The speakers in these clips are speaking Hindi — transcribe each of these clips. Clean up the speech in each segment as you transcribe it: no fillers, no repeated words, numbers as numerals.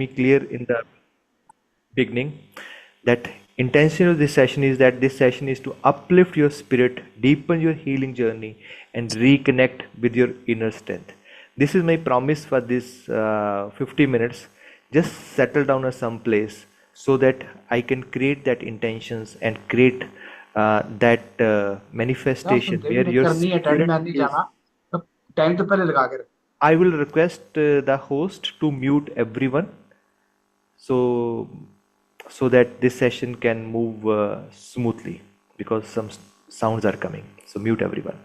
me clear in the beginning that intention of this session is that this session is to uplift your spirit, deepen your healing journey, and reconnect with your inner strength. This is my promise for this 50 minutes. Just settle down at some place so that I can create that intentions and create that यार तुम manifestation daily where your lecture नहीं अटेंड, spirit मैं नहीं is. जाना। तो टाइम तो पहले लगा के रख। I will request the host to mute everyone so so that this session can move smoothly because some sounds are coming, so mute everyone.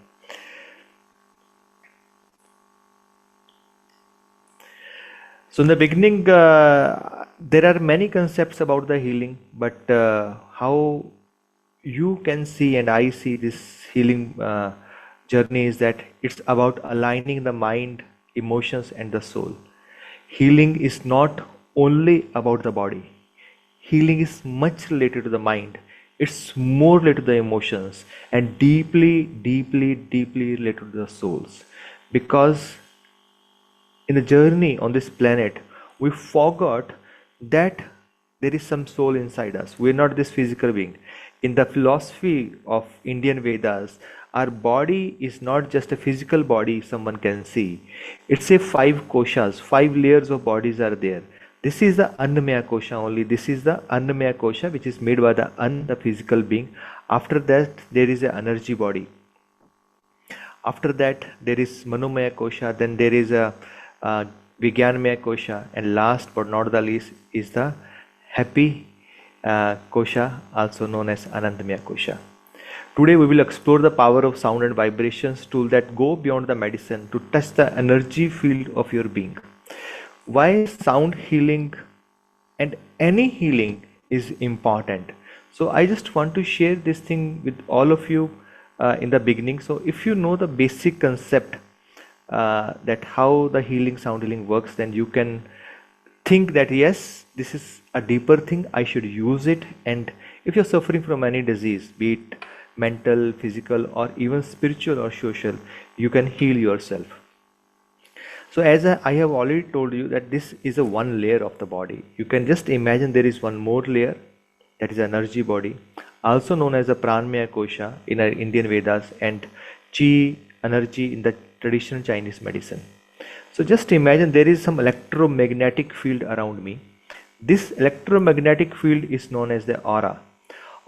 So in the beginning there are many concepts about the healing, but how you can see and I see this healing journey is that it's about aligning the mind, emotions and the soul. Healing is not only about the body. Healing is much related to the mind. It's more related to the emotions and deeply, deeply, deeply related to the souls. Because in the journey on this planet, we forgot that there is some soul inside us. We're not this physical being. In the philosophy of Indian Vedas, our body is not just a physical body someone can see. It's a five koshas, five layers of bodies are there. This is the Annamaya kosha only. This is the Annamaya kosha which is made by the the physical being. After that, there is an energy body. After that, there is Manomaya kosha. Then there is a Vigyanmaya kosha, and last but not the least is the happy kosha, also known as Anandamaya kosha. Today we will explore the power of sound and vibrations tool that go beyond the medicine to touch the energy field of your being. Why sound healing and any healing is important. So I just want to share this thing with all of you in the beginning. So if you know the basic concept that how the healing sound healing works, then you can think that yes, this is a deeper thing, I should use it. And if you're suffering from any disease, be it mental, physical or even spiritual or social, you can heal yourself. So as I have already told you that this is a one layer of the body. You can just imagine there is one more layer, that is energy body, also known as the pranmaya kosha in our Indian Vedas, and chi energy in the traditional Chinese medicine. So just imagine there is some electromagnetic field around me. This electromagnetic field is known as the aura.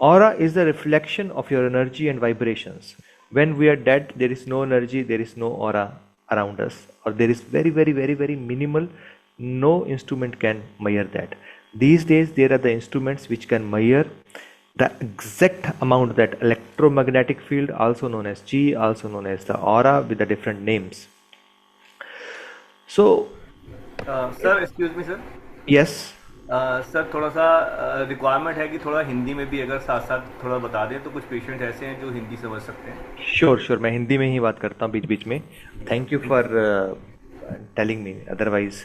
Aura is the reflection of your energy and vibrations. When we are dead, there is no energy, there is no aura around us, or there is very, very, very, very minimal. No instrument can measure that. These days, there are the instruments which can measure the exact amount, that electromagnetic field, also known as chi, also known as the aura, with the different names. So, sir excuse me sir. yes. Sir थोड़ा सा रिक्वायरमेंट है कि थोड़ा हिंदी में भी अगर साथ साथ थोड़ा बता दें, तो कुछ पेशेंट ऐसे हैं जो हिंदी समझ सकते हैं। श्योर श्योर, मैं हिंदी में ही बात करता हूँ बीच बीच में। Thank you for telling me. Otherwise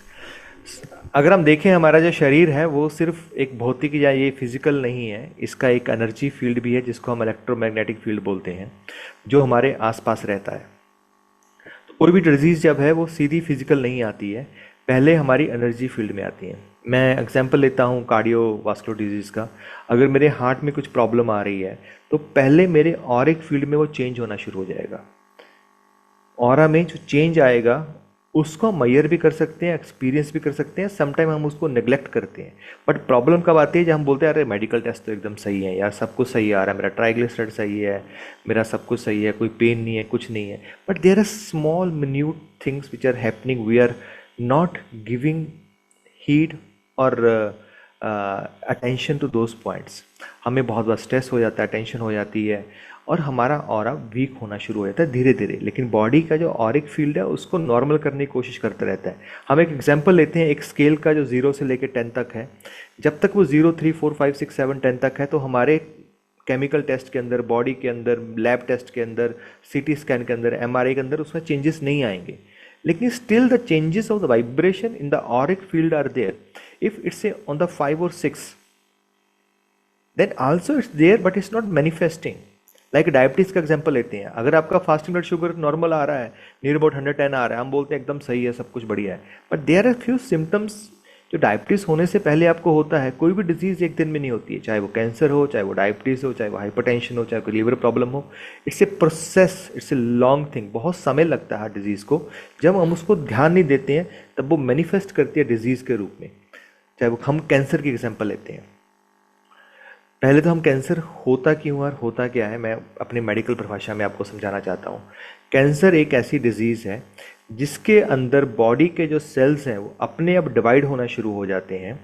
अगर हम देखें, हमारा जो शरीर है वो सिर्फ एक भौतिक या ये फिजिकल नहीं है, इसका एक एनर्जी फील्ड भी है जिसको हम इलेक्ट्रोमैग्नेटिक फील्ड बोलते हैं, जो हमारे आसपास रहता है। तो कोई भी डिजीज़ जब है वो सीधी फिजिकल नहीं आती है, पहले हमारी एनर्जी फील्ड में आती है। मैं एग्जांपल लेता हूँ कार्डियोवास्कुलर डिजीज़ का। अगर मेरे हार्ट में कुछ प्रॉब्लम आ रही है तो पहले मेरे ऑरिक फील्ड में वो चेंज होना शुरू हो जाएगा। ऑरा में जो चेंज आएगा उसको हम मेजर भी कर सकते हैं, एक्सपीरियंस भी कर सकते हैं, समटाइम हम उसको नेग्लेक्ट करते हैं। बट प्रॉब्लम कब आती है जब हम बोलते हैं अरे मेडिकल टेस्ट तो एकदम सही है यार, सब कुछ सही आ रहा है, मेरा ट्राइग्लिसराइड सही है, मेरा सब कुछ सही है, कोई पेन नहीं है, कुछ नहीं है, but there are small minute things which are happening, we are not giving heed और अटेंशन टू दोज पॉइंट्स। हमें बहुत बार स्ट्रेस हो जाता है, टेंशन हो जाती है और हमारा ऑरा वीक होना शुरू हो जाता है धीरे धीरे। लेकिन बॉडी का जो ऑरिक फील्ड है उसको नॉर्मल करने की कोशिश करता रहता है। हम एक एग्जांपल लेते हैं, एक स्केल का जो 0 से लेकर 10 तक है। जब तक वो 0 3 4 5 6 7 10 तक है तो हमारे केमिकल टेस्ट के अंदर, बॉडी के अंदर, लैब टेस्ट के अंदर, सीटी स्कैन के अंदर, एमआरआई के अंदर उसमें चेंजेस नहीं आएंगे। लेकिन still the changes of the vibration in the auric field are there. If it's on the 5 और 6 then also it's there but it's not manifesting. Like diabetes का एग्जांपल लेते हैं। अगर आपका फास्टिंग ब्लड शुगर नॉर्मल आ रहा है, नियर अबाउट 110 आ रहा है, हम बोलते हैं एकदम सही है, सब कुछ बढ़िया है, but there are few symptoms जो डायबिटीज़ होने से पहले आपको होता है, कोई भी डिजीज़ एक दिन में नहीं होती है, चाहे वो कैंसर हो, चाहे वो डायबिटीज़ हो, चाहे वो हाइपरटेंशन हो, चाहे कोई लीवर प्रॉब्लम हो। It's a process, it's a long thing, बहुत समय लगता है हर डिजीज़ को। जब हम उसको ध्यान नहीं देते हैं तब वो मैनिफेस्ट करती है डिजीज़ के रूप में। चाहे वो, हम कैंसर की एग्जाम्पल लेते हैं, पहले तो हम कैंसर होता क्यों और होता क्या है, मैं अपनी मेडिकल परिभाषा में आपको समझाना चाहता हूँ। कैंसर एक ऐसी डिजीज़ है जिसके अंदर बॉडी के जो सेल्स हैं वो अपने आप डिवाइड होना शुरू हो जाते हैं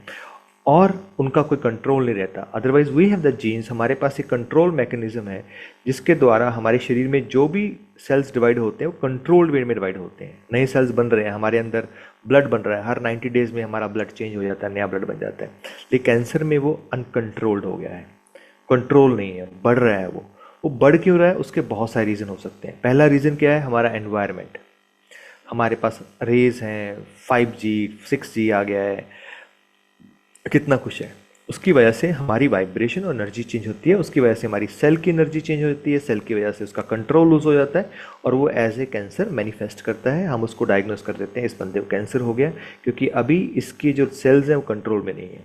और उनका कोई कंट्रोल नहीं रहता। Otherwise we have the genes, हमारे पास एक कंट्रोल मैकेनिज्म है जिसके द्वारा हमारे शरीर में जो भी सेल्स डिवाइड होते हैं वो कंट्रोल्ड वे में डिवाइड होते हैं। नए सेल्स बन रहे हैं, हमारे अंदर ब्लड बन रहा है, हर 90 डेज में हमारा ब्लड चेंज हो जाता है, नया ब्लड बन जाता है। लेकिन कैंसर में वो अनकंट्रोल्ड हो गया है, कंट्रोल नहीं है, बढ़ रहा है। वो बढ़ क्यों रहा है, उसके बहुत सारे रीज़न हो सकते हैं। पहला रीज़न क्या है, हमारा एनवायरनमेंट। हमारे पास रेज हैं, 5G 6G आ गया है, कितना कुछ है, उसकी वजह से हमारी वाइब्रेशन और एनर्जी चेंज होती है, उसकी वजह से हमारी सेल की एनर्जी चेंज होती है, सेल की वजह से उसका कंट्रोल लूज हो जाता है और वो एज ए कैंसर मैनिफेस्ट करता है। हम उसको डायग्नोस कर देते हैं इस बंदे को कैंसर हो गया, क्योंकि अभी इसकी जो सेल्स हैं वो कंट्रोल में नहीं है।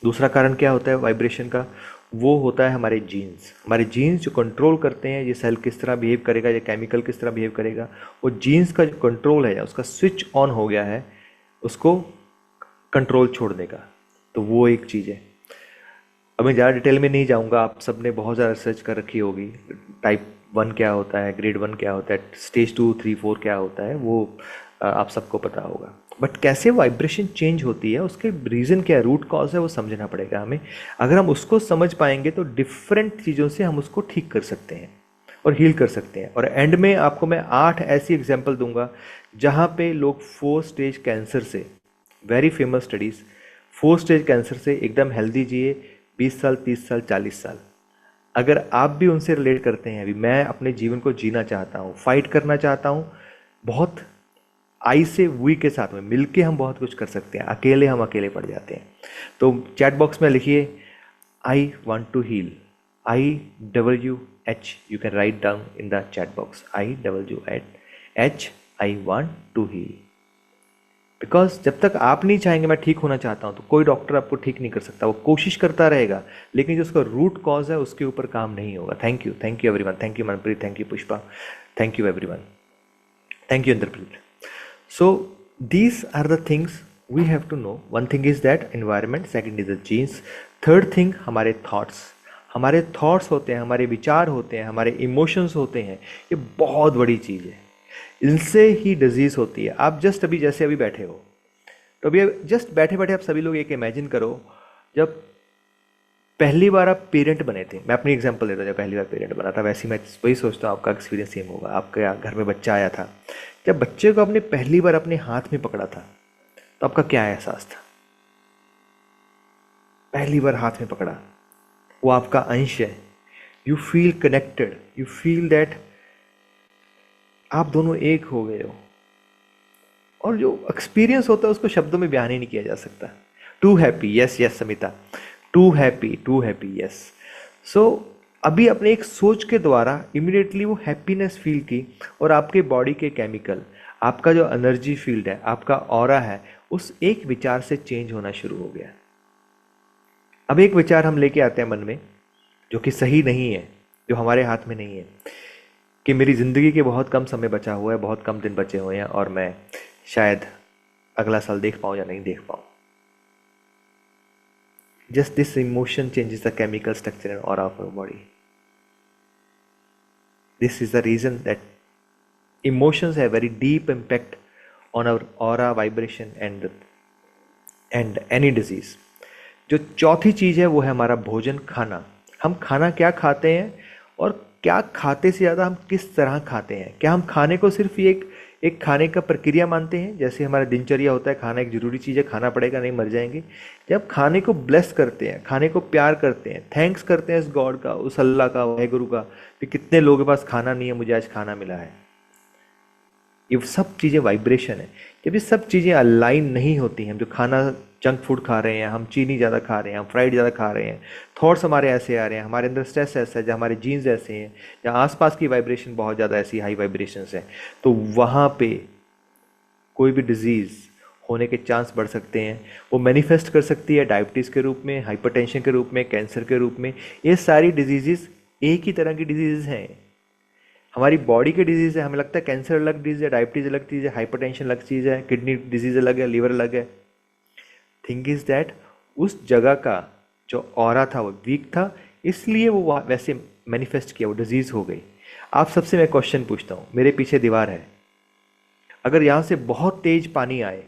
दूसरा कारण क्या होता है वाइब्रेशन का, वो होता है हमारे जीन्स। हमारे जीन्स जो कंट्रोल करते हैं ये सेल किस तरह बिहेव करेगा, ये केमिकल किस तरह बिहेव करेगा, वो जीन्स का जो कंट्रोल है, उसका स्विच ऑन हो गया है उसको कंट्रोल छोड़ने का। तो वो एक चीज़ है। अब मैं ज़्यादा डिटेल में नहीं जाऊंगा, आप सब ने बहुत ज़्यादा रिसर्च कर रखी होगी, टाइप 1 क्या होता है, ग्रेड 1 क्या होता है, स्टेज 2 3 4 क्या होता है, वो आप सबको पता होगा। बट कैसे वाइब्रेशन चेंज होती है, उसके रीज़न क्या है, रूट कॉज है, वो समझना पड़ेगा हमें। अगर हम उसको समझ पाएंगे तो डिफरेंट चीज़ों से हम उसको ठीक कर सकते हैं और हील कर सकते हैं। और एंड में आपको मैं 8 ऐसी एग्जाम्पल दूंगा जहाँ पे लोग 4 स्टेज कैंसर से, very famous studies, 4 stage cancer से एकदम हेल्दी जिए, 20 साल 30 साल 40 साल। अगर आप भी उनसे रिलेट करते हैं, अभी मैं अपने जीवन को जीना चाहता हूँ, फाइट करना चाहता हूँ, बहुत आई से वी के साथ में मिलके हम बहुत कुछ कर सकते हैं, अकेले हम अकेले पड़ जाते हैं। तो चैट बॉक्स में लिखिए I want to heal, IWH, you can write down in the chat box, IWH, I want to heal. Because जब तक आप नहीं चाहेंगे मैं ठीक होना चाहता हूँ तो कोई डॉक्टर आपको ठीक नहीं कर सकता। वो कोशिश करता रहेगा लेकिन जो उसका रूट कॉज है उसके ऊपर काम नहीं होगा। Thank you everyone, thank you Manpreet, thank you Pushpa, thank you everyone, thank you Inderpreet. So these are the things we have to know. One thing is that environment, second is the genes, third thing हमारे thoughts। हमारे thoughts होते हैं, हमारे विचार होते हैं, हमारे emotions होते हैं, ये बहुत बड़ी चीज़ है। इनसे ही डिजीज़ होती है। आप जस्ट अभी जैसे अभी बैठे हो, तो अभी जस्ट बैठे बैठे आप सभी लोग एक इमेजिन करो, जब पहली बार आप पेरेंट बने थे, मैं अपनी एग्जांपल देता हूँ, जब पहली बार पेरेंट बना था, वैसे मैं वही सोचता हूँ आपका एक्सपीरियंस सेम होगा। आपके घर में बच्चा आया था, जब बच्चे को आपने पहली बार अपने हाथ में पकड़ा था तो आपका क्या एहसास था? पहली बार हाथ में पकड़ा, वो आपका अंश है, you feel connected, you feel that आप दोनों एक हो गए हो। और जो एक्सपीरियंस होता है उसको शब्दों में बयान ही नहीं किया जा सकता। Too happy, yes yes Samita, too happy yes. So अभी अपने एक सोच के द्वारा इमीडिएटली वो हैप्पीनेस फील की और आपके बॉडी के केमिकल, आपका जो एनर्जी फील्ड है, आपका ऑरा है, उस एक विचार से चेंज होना शुरू हो गया। अब एक विचार हम लेके आते हैं मन में जो कि सही नहीं है, जो हमारे हाथ में नहीं है, कि मेरी ज़िंदगी के बहुत कम समय बचा हुआ है, बहुत कम दिन बचे हुए हैं और मैं शायद अगला साल देख पाऊँ या नहीं देख पाऊँ। Just this emotion changes the chemical structure and aura of our body. This is the reason that emotions have very deep impact on our aura, vibration and any disease. जो चौथी चीज़ है वो है हमारा भोजन, खाना। हम खाना क्या खाते हैं और क्या खाते से ज़्यादा हम किस तरह खाते हैं। क्या हम खाने को सिर्फ एक खाने का प्रक्रिया मानते हैं, जैसे हमारा दिनचर्या होता है, खाना एक ज़रूरी चीज़ है, खाना पड़ेगा नहीं मर जाएंगे। जब खाने को ब्लेस करते हैं, खाने को प्यार करते हैं, थैंक्स करते हैं उस गॉड का, उस अल्लाह का, वाहेगुरु का, कि कितने लोगों के पास खाना नहीं है, मुझे आज खाना मिला है। ये सब चीज़ें वाइब्रेशन है। जब ये सब चीज़ें अलाइन नहीं होती हैं, हम जो खाना जंक फूड खा रहे हैं, हम चीनी ज़्यादा खा रहे हैं, हम फ्राइड ज़्यादा खा रहे हैं, थॉट्स हमारे ऐसे आ रहे हैं, हमारे अंदर स्ट्रेस ऐसा है, जहाँ हमारे जीन्स ऐसे हैं, जहाँ आसपास की वाइब्रेशन बहुत ज़्यादा ऐसी हाई वाइब्रेशंस हैं, तो वहाँ पे कोई भी डिजीज़ होने के चांस बढ़ सकते हैं। वो मैनिफेस्ट कर सकती है डायबिटीज़ के रूप में, हाइपरटेंशन के रूप में, कैंसर के रूप में। ये सारी डिजीज़ एक ही तरह की डिजीज़ हैं, हमारी बॉडी के डिजीज़ है। हमें लगता है कैंसर अलग डिजीज़ है, डायबिटीज़ अलग चीज़ है, हाइपरटेंशन अलग चीज़ है, किडनी डिजीज़ अलग है, लीवर अलग है। थिंग इज़ दैट उस जगह का जो ऑरा था वो वीक था, इसलिए वो वैसे मैनिफेस्ट किया, वो डिजीज़ हो गई। आप सबसे मैं क्वेश्चन पूछता हूँ, मेरे पीछे दीवार है, अगर यहाँ से बहुत तेज पानी आए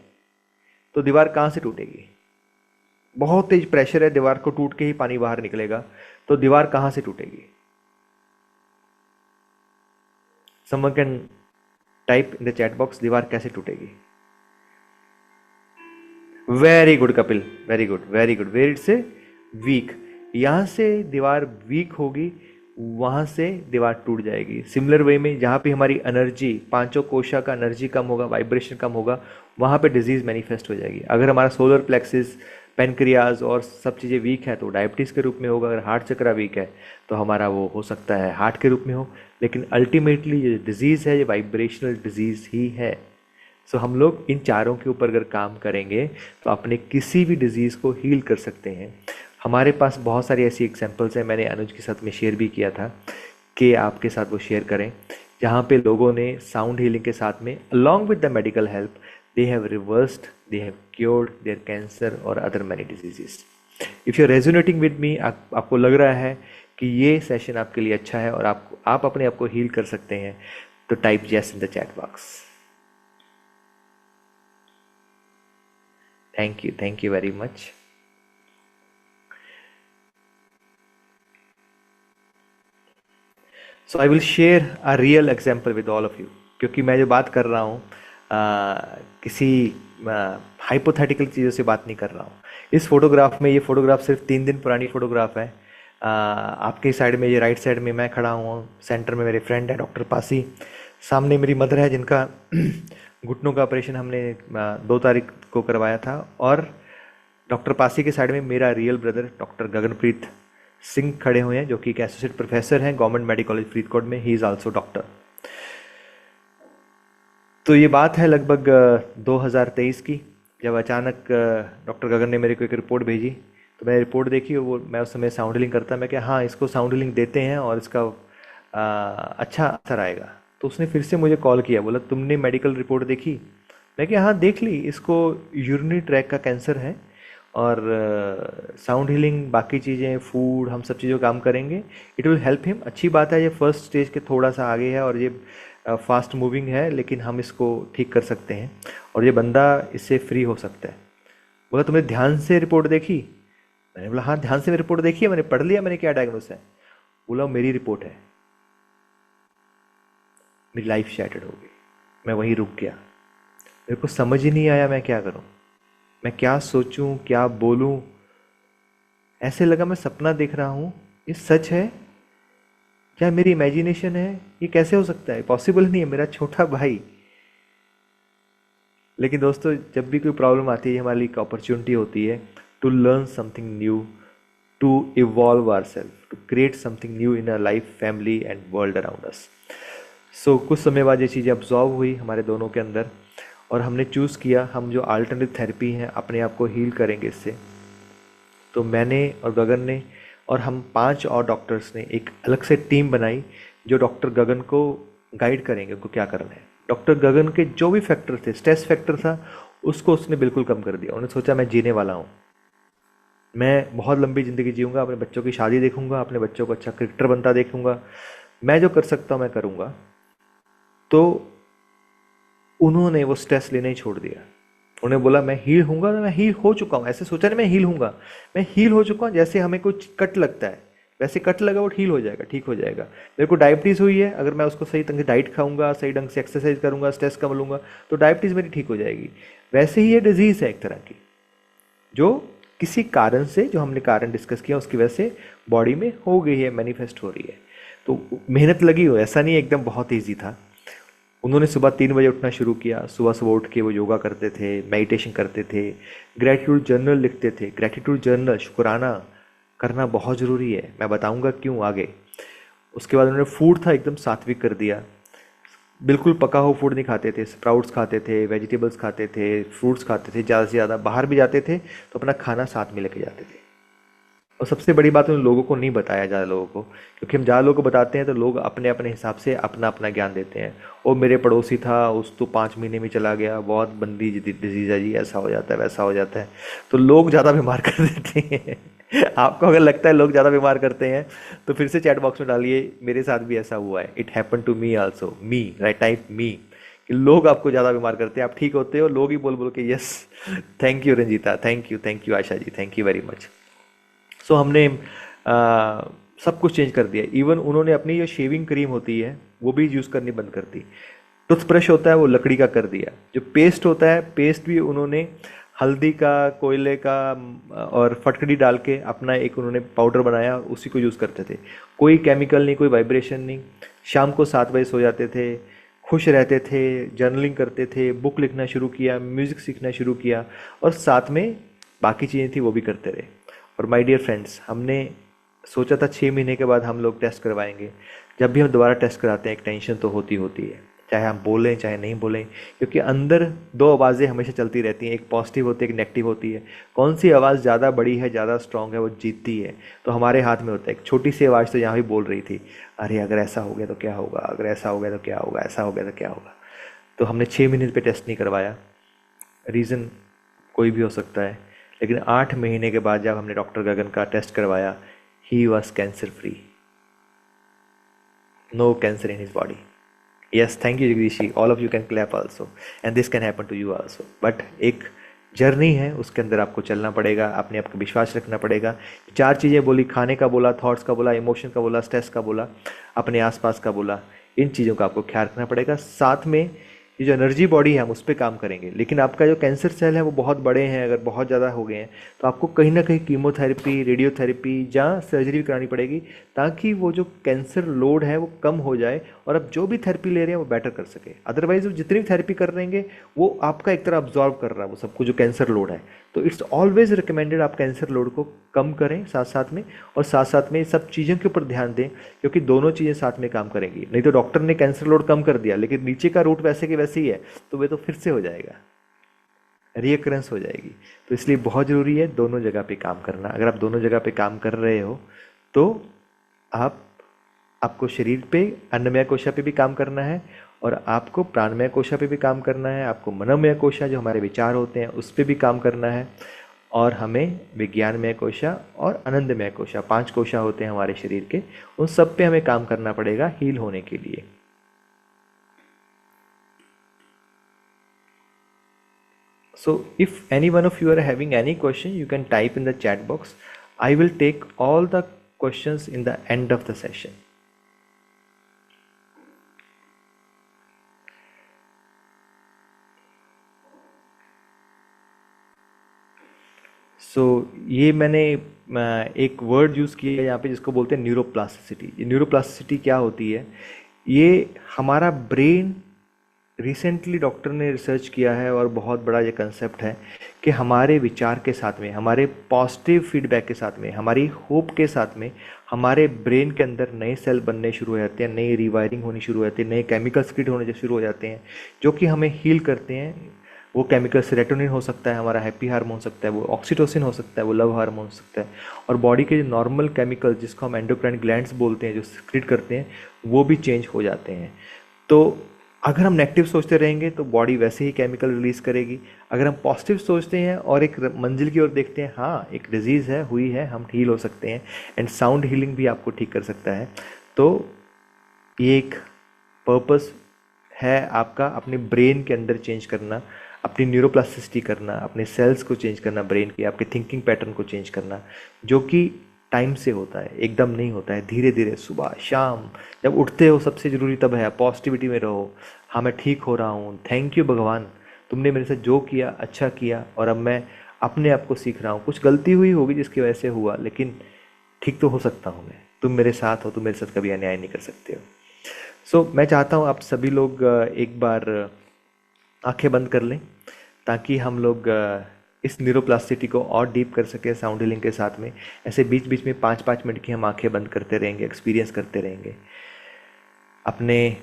तो दीवार कहाँ से टूटेगी? बहुत तेज प्रेशर है, दीवार को टूट के ही पानी बाहर निकलेगा, तो दीवार कहाँ से टूटेगी? Someone can type in the chat box, दीवार कैसे टूटेगी? Very good Kapil, very good very good. Where it's a week, यहाँ से दीवार वीक होगी, वहाँ से दीवार टूट जाएगी। सिमिलर वे में जहाँ पे हमारी एनर्जी, पांचों कोशा का एनर्जी कम होगा, वाइब्रेशन कम होगा, वहाँ पे डिजीज़ मैनिफेस्ट हो जाएगी। अगर हमारा सोलर प्लेक्सिस, पेनक्रियाज और सब चीज़ें वीक है तो डायबिटीज़ के रूप में होगा। अगर हार्ट चक्रा वीक है तो हमारा वो हो सकता है हार्ट के रूप में हो। लेकिन अल्टीमेटली ये डिज़ीज़ है, ये वाइब्रेशनल डिज़ीज़ ही है। सो हम लोग इन चारों के ऊपर अगर काम करेंगे तो अपने किसी भी डिज़ीज़ को हील कर सकते हैं। हमारे पास बहुत सारी ऐसी एग्जांपल्स हैं, मैंने अनुज के साथ में शेयर भी किया था कि आपके साथ वो शेयर करें, जहाँ पे लोगों ने साउंड हीलिंग के साथ में along with the medical help they have reversed, they have cured their cancer और other many diseases. If you are resonating with me, आपको लग रहा है कि ये सेशन आपके लिए अच्छा है और आप अपने आप को हील कर सकते हैं, तो type yes in the chat box. Thank you very much. So I will share a real example with all of you, क्योंकि मैं जो बात कर रहा हूँ किसी हाइपोथेटिकल चीज़ों से बात नहीं कर रहा हूँ। इस फोटोग्राफ में, ये फोटोग्राफ सिर्फ 3 दिन पुरानी फोटोग्राफ है। आपके साइड में, ये राइट साइड में मैं खड़ा हूँ, सेंटर में मेरे फ्रेंड है डॉक्टर पासी, सामने मेरी मदर है जिनका घुटनों का ऑपरेशन हमने 2 तारीख को करवाया था, और डॉक्टर पासी के साइड में मेरा real brother doctor Gaganpreet Singh खड़े हुए हैं, जो कि एक एसोसिएट प्रोफेसर हैं गवर्नमेंट मेडिकल कॉलेज फरीदकोट में। He is also doctor. तो ये बात है लगभग 2023 की, जब अचानक डॉक्टर गगन ने मेरे को एक रिपोर्ट भेजी। तो मैंने रिपोर्ट देखी और वो, मैं उस समय साउंड हीलिंग करता, मैं क्या हाँ इसको साउंड हीलिंग देते हैं और इसका अच्छा असर आएगा। तो उसने फिर से मुझे कॉल किया, बोला तुमने मेडिकल रिपोर्ट देखी? मैं क्या हाँ देख ली, इसको यूरिनरी ट्रैक का कैंसर है और साउंड हीलिंग, बाकी चीज़ें, फूड, हम सब चीज़ों काम करेंगे, इट विल हेल्प हिम। अच्छी बात है, ये फर्स्ट स्टेज के थोड़ा सा आगे है और ये फास्ट मूविंग है, लेकिन हम इसको ठीक कर सकते हैं और ये बंदा इससे फ्री हो सकता है। बोला तुमने ध्यान से रिपोर्ट देखी? मैंने बोला हाँ ध्यान से रिपोर्ट देखी है, मैंने पढ़ लिया, मैंने क्या डायग्नोस है। बोला मेरी रिपोर्ट है। मेरी लाइफ शैटर्ड हो गई, मैं वहीं रुक गया। मेरे को समझ ही नहीं आया मैं क्या करूं, मैं क्या सोचूं, क्या बोलूं। ऐसे लगा मैं सपना देख रहा हूं, ये सच है क्या मेरी इमेजिनेशन है? ये कैसे हो सकता है? पॉसिबल नहीं है, मेरा छोटा भाई। लेकिन दोस्तों, जब भी कोई प्रॉब्लम आती है, हमारे लिए एक अपॉर्चुनिटी होती है to learn something new, to evolve ourselves, to create something new in our life, family and world around us. So कुछ समय बाद ये चीज़ें अब्जॉर्व हुई हमारे दोनों के अंदर और हमने चूज़ किया हम जो अल्टरनेटिव थेरेपी है अपने आप को हील करेंगे इससे। तो मैंने और गगन ने और हम 5 और डॉक्टर्स ने एक अलग से टीम बनाई जो डॉक्टर गगन को गाइड करेंगे उनको क्या करना है। डॉक्टर गगन के जो भी फैक्टर थे, स्ट्रेस फैक्टर था, उसको उसने बिल्कुल कम कर दिया। उन्होंने सोचा मैं जीने वाला हूँ, मैं बहुत लंबी ज़िंदगी जीऊँगा, अपने बच्चों की शादी देखूँगा, अपने बच्चों को अच्छा क्रिकेटर बनता देखूँगा, मैं जो कर सकता हूँ मैं करूँगा। तो उन्होंने वो स्ट्रेस लेना ही छोड़ दिया। उन्हें बोला मैं हील हूँगा, मैं हील हो चुका हूँ। ऐसे सोचा नहीं मैं हील हूँगा, मैं हील हो चुका हूँ। जैसे हमें कुछ कट लगता है वैसे कट लगा वो हील हो जाएगा, ठीक हो जाएगा। मेरे को डायबिटीज़ हुई है, अगर मैं उसको सही ढंग से डाइट खाऊंगा, सही ढंग से एक्सरसाइज करूंगा, स्ट्रेस कम लूँगा, तो डायबिटीज़ मेरी ठीक हो जाएगी। वैसे ही ये डिजीज़ है एक तरह की, जो किसी कारण से, जो हमने कारण डिस्कस किया उसकी वजह से बॉडी में हो गई है, मैनिफेस्ट हो रही है। तो मेहनत लगी हो, ऐसा नहीं एकदम बहुत ईजी था। उन्होंने सुबह 3 बजे उठना शुरू किया। सुबह सुबह उठ के वो योगा करते थे, मेडिटेशन करते थे, ग्रैटिट्यूड जर्नल लिखते थे। ग्रैटिट्यूड जर्नल, शुक्राना करना बहुत ज़रूरी है, मैं बताऊंगा क्यों आगे। उसके बाद उन्होंने फूड था एकदम सात्विक कर दिया, बिल्कुल पका हुआ फूड नहीं खाते थे, स्प्राउट्स खाते थे, वेजिटेबल्स खाते थे, फ्रूट्स खाते थे, ज़्यादा से ज़्यादा बाहर भी जाते थे तो अपना खाना साथ में लेके जाते थे। और सबसे बड़ी बात उन लोगों को नहीं बताया ज़्यादा लोगों को, क्योंकि हम ज़्यादा लोगों को बताते हैं तो लोग अपने अपने हिसाब से अपना अपना ज्ञान देते हैं। वो मेरे पड़ोसी था, उस तो 5 महीने में चला गया, बहुत बंदी डिजीज़ है जी, ऐसा हो जाता है वैसा हो जाता है। तो लोग ज़्यादा बीमार कर देते हैं। आपको अगर लगता है लोग ज़्यादा बीमार करते हैं तो फिर से चैट बॉक्स में डालिए मेरे साथ भी ऐसा हुआ है, it happen to me also, me write, type me, कि लोग आपको ज़्यादा बीमार करते हैं, आप ठीक होते हो, लोग ही बोल बोल के yes, thank you Ranjita, thank you Asha ji, thank you very much. So हमने सब कुछ चेंज कर दिया। इवन उन्होंने अपनी जो शेविंग क्रीम होती है वो भी यूज़ करनी बंद कर दी। टूथब्रश होता है वो लकड़ी का कर दिया। जो पेस्ट होता है, पेस्ट भी उन्होंने हल्दी का, कोयले का और फटकड़ी डाल के अपना एक उन्होंने पाउडर बनाया, उसी को यूज़ करते थे। कोई केमिकल नहीं, कोई वाइब्रेशन नहीं। शाम को 7 बजे सो जाते थे, खुश रहते थे, जर्नलिंग करते थे, बुक लिखना शुरू किया, म्यूज़िक सीखना शुरू किया, और साथ में बाकी चीज़ें थी वो भी करते रहे। और माय डियर फ्रेंड्स, हमने सोचा था 6 महीने के बाद हम लोग टेस्ट करवाएंगे। जब भी हम दोबारा टेस्ट कराते हैं एक टेंशन तो होती होती है, चाहे हम बोलें चाहे नहीं बोलें, क्योंकि अंदर दो आवाज़ें हमेशा चलती रहती हैं, एक पॉजिटिव होती है, एक नेगेटिव होती है। कौन सी आवाज़ ज़्यादा बड़ी है, ज़्यादा स्ट्रांग है, वो जीतती है। तो हमारे हाथ में होता है। एक छोटी सी आवाज़ तो यहाँ भी बोल रही थी, अरे अगर ऐसा हो गया तो क्या होगा, अगर ऐसा हो गया तो क्या होगा, ऐसा हो गया तो क्या होगा। तो हमने 6 महीने पे टेस्ट नहीं करवाया। रीज़न कोई भी हो सकता है, लेकिन 8 महीने के बाद जब हमने डॉक्टर गगन का टेस्ट करवाया, he was cancer free, no cancer in his body. Yes, thank you Jagdishi, all of you can clap also, and this can happen to you also. But एक जर्नी है, उसके अंदर आपको चलना पड़ेगा, अपने आप का विश्वास रखना पड़ेगा। 4 चीज़ें बोली, खाने का बोला, थॉट्स का बोला, इमोशन का बोला, स्ट्रेस का बोला, अपने आसपास का बोला। इन चीज़ों का आपको ख्याल रखना पड़ेगा। साथ में ये जो एनर्जी बॉडी है हम उस पर काम करेंगे, लेकिन आपका जो कैंसर सेल है वो बहुत बड़े हैं, अगर बहुत ज़्यादा हो गए हैं तो आपको कहीं ना कहीं कीमोथेरेपी, रेडियोथेरेपी या सर्जरी भी करानी पड़ेगी, ताकि वो जो कैंसर लोड है वो कम हो जाए और आप जो भी थेरेपी ले रहे हैं वो बेटर कर सके। अदरवाइज वो जितनी भी थेरेपी कर रहेंगे वो आपका एक तरह अब्जॉर्व कर रहा है वो सबको, जो कैंसर लोड है। तो इट्स ऑलवेज रिकमेंडेड आप कैंसर लोड को कम करें साथ साथ में, और साथ साथ में सब चीज़ों के ऊपर ध्यान दें, क्योंकि दोनों चीज़ें साथ में काम करेंगी। नहीं तो डॉक्टर ने कैंसर लोड कम कर दिया लेकिन नीचे का रूट वैसे के वैसे ही है, तो वे तो फिर से हो जाएगा, रीअकरेंस हो जाएगी। तो इसलिए बहुत ज़रूरी है दोनों जगह पे काम करना। अगर आप दोनों जगह पे काम कर रहे हो तो आपको शरीर पे, अन्नमय कोशा पे भी काम करना है, और आपको प्राणमय कोशा पे भी काम करना है, आपको मनोमय कोशा जो हमारे विचार होते हैं उस पे भी काम करना है, और हमें विज्ञानमय कोशा और आनंदमय कोशा, 5 कोशा होते हैं हमारे शरीर के, उन सब पे हमें काम करना पड़ेगा हील होने के लिए। So if any one of you are having any question, you can type in the chat box. I will take all the questions in the end of the session. सो ये मैंने एक वर्ड यूज़ किया है यहाँ पे जिसको बोलते हैं न्यूरोप्लास्टिसिटी। ये न्यूरोप्लास्टिसिटी क्या होती है? ये हमारा ब्रेन, रिसेंटली डॉक्टर ने रिसर्च किया है और बहुत बड़ा ये कंसेप्ट है कि हमारे विचार के साथ में, हमारे पॉजिटिव फीडबैक के साथ में, हमारी होप के साथ में हमारे ब्रेन के अंदर नए सेल बनने शुरू हो जाते हैं, नई रिवायरिंग होनी शुरू हो जाती है, नए केमिकल स्क्रीट होने शुरू हो जाते हैं जो कि हमें हील करते हैं। वो केमिकल सेरोटोनिन हो सकता है, हमारा हैप्पी हार्मोन हो सकता है, वो ऑक्सीटोसिन हो सकता है, वो लव हार्मोन हो सकता है, और बॉडी के जो नॉर्मल केमिकल जिसको हम एंडोक्राइन ग्लैंड्स बोलते हैं जो सिक्रीट करते हैं वो भी चेंज हो जाते हैं। तो अगर हम नेगेटिव सोचते रहेंगे तो बॉडी वैसे ही केमिकल रिलीज़ करेगी। अगर हम पॉजिटिव सोचते हैं और एक मंजिल की ओर देखते हैं, हाँ एक डिजीज़ है, हुई है, हम हील हो सकते हैं, एंड साउंड हीलिंग भी आपको ठीक कर सकता है। तो ये एक पर्पस है आपका अपने ब्रेन के अंदर चेंज करना, अपनी न्यूरोप्लास्टिसिटी करना, अपने सेल्स को चेंज करना, ब्रेन के आपके थिंकिंग पैटर्न को चेंज करना, जो कि टाइम से होता है, एकदम नहीं होता है, धीरे धीरे सुबह शाम जब उठते हो सबसे ज़रूरी तब है। पॉजिटिविटी में रहो, हाँ मैं ठीक हो रहा हूँ, थैंक यू भगवान, तुमने मेरे साथ जो किया अच्छा किया, और अब मैं अपने आप को सीख रहा हूँ। कुछ गलती हुई होगी जिसकी वजह से हुआ, लेकिन ठीक तो हो सकता हूँ मैं, तुम मेरे साथ हो, तुम मेरे साथ कभी अन्याय नहीं कर सकते हो। सो मैं चाहता हूँ आप सभी लोग एक बार आंखें बंद कर लें, ताकि हम लोग इस न्यूरोप्लास्टिसिटी को और डीप कर सके साउंड हीलिंग के साथ में। ऐसे बीच बीच में 5-5 मिनट की हम आंखें बंद करते रहेंगे, एक्सपीरियंस करते रहेंगे, अपने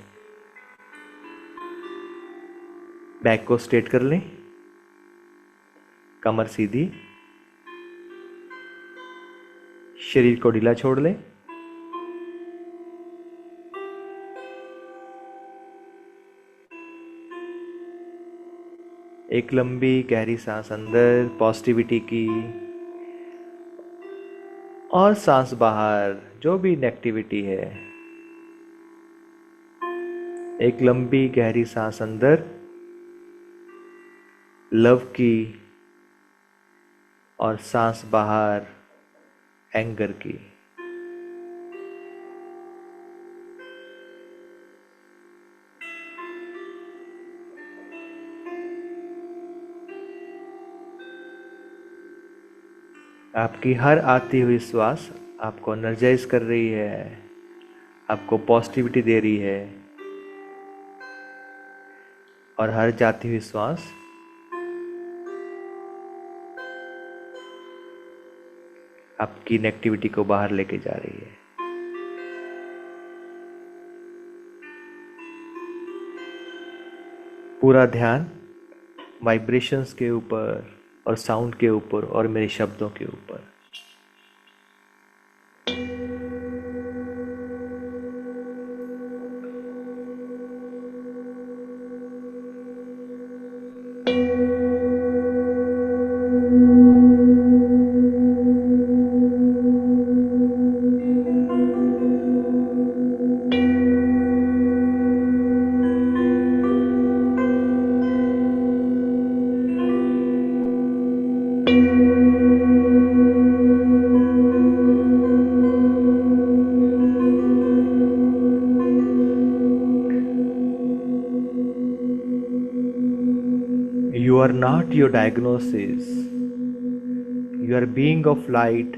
बैक को स्ट्रेट कर लें, कमर सीधी, शरीर को ढीला छोड़ लें। एक लंबी गहरी सांस अंदर पॉजिटिविटी की, और सांस बाहर जो भी नेगेटिविटी है। एक लंबी गहरी सांस अंदर लव की, और सांस बाहर एंगर की। आपकी हर आती हुई श्वास आपको एनर्जाइज कर रही है, आपको पॉजिटिविटी दे रही है, और हर जाती हुई श्वास आपकी नेगेटिविटी को बाहर लेके जा रही है। पूरा ध्यान वाइब्रेशंस के ऊपर और साउंड के ऊपर और मेरे शब्दों के ऊपर। You are not your diagnosis. You are a being of light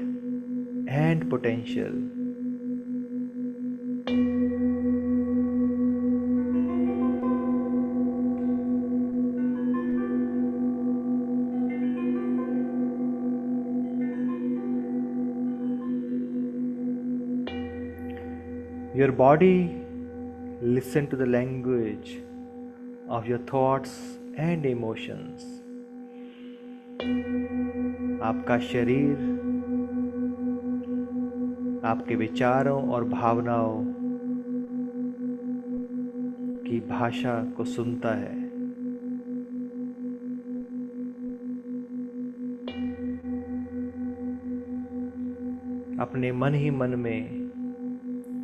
and potential. Your body listen to the language of your thoughts and emotions. आपका शरीर आपके विचारों और भावनाओं की भाषा को सुनता है। अपने मन ही मन में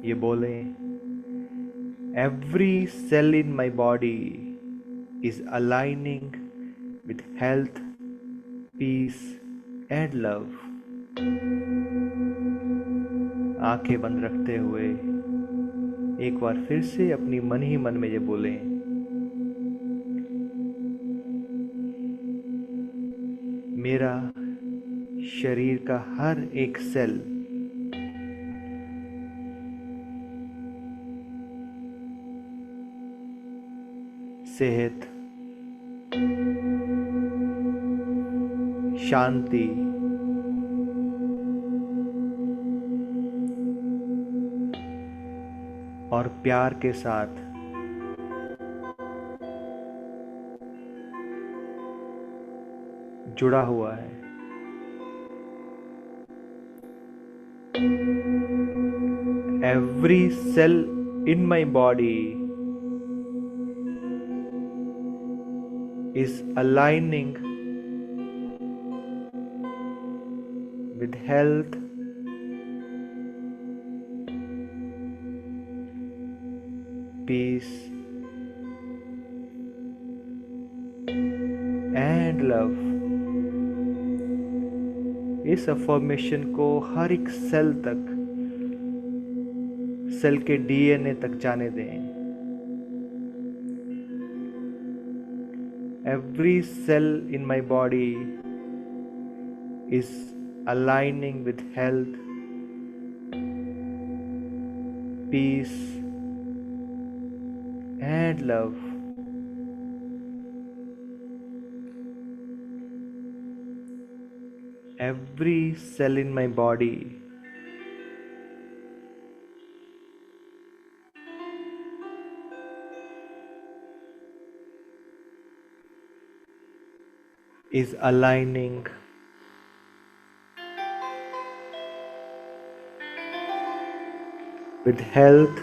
ये बोलें, every cell in my body is aligning with health, peace and love. आंखें बंद रखते हुए एक बार फिर से अपनी मन ही मन में ये बोलें, मेरा शरीर का हर एक सेल सेहत, शांति और प्यार के साथ जुड़ा हुआ है। Every cell in my body is aligning with health, peace and love. इस अफर्मेशन को हर एक सेल तक, सेल के डीएनए तक जाने दें। Every cell in my body is aligning with health, peace and love. Every cell in my body is aligning with health,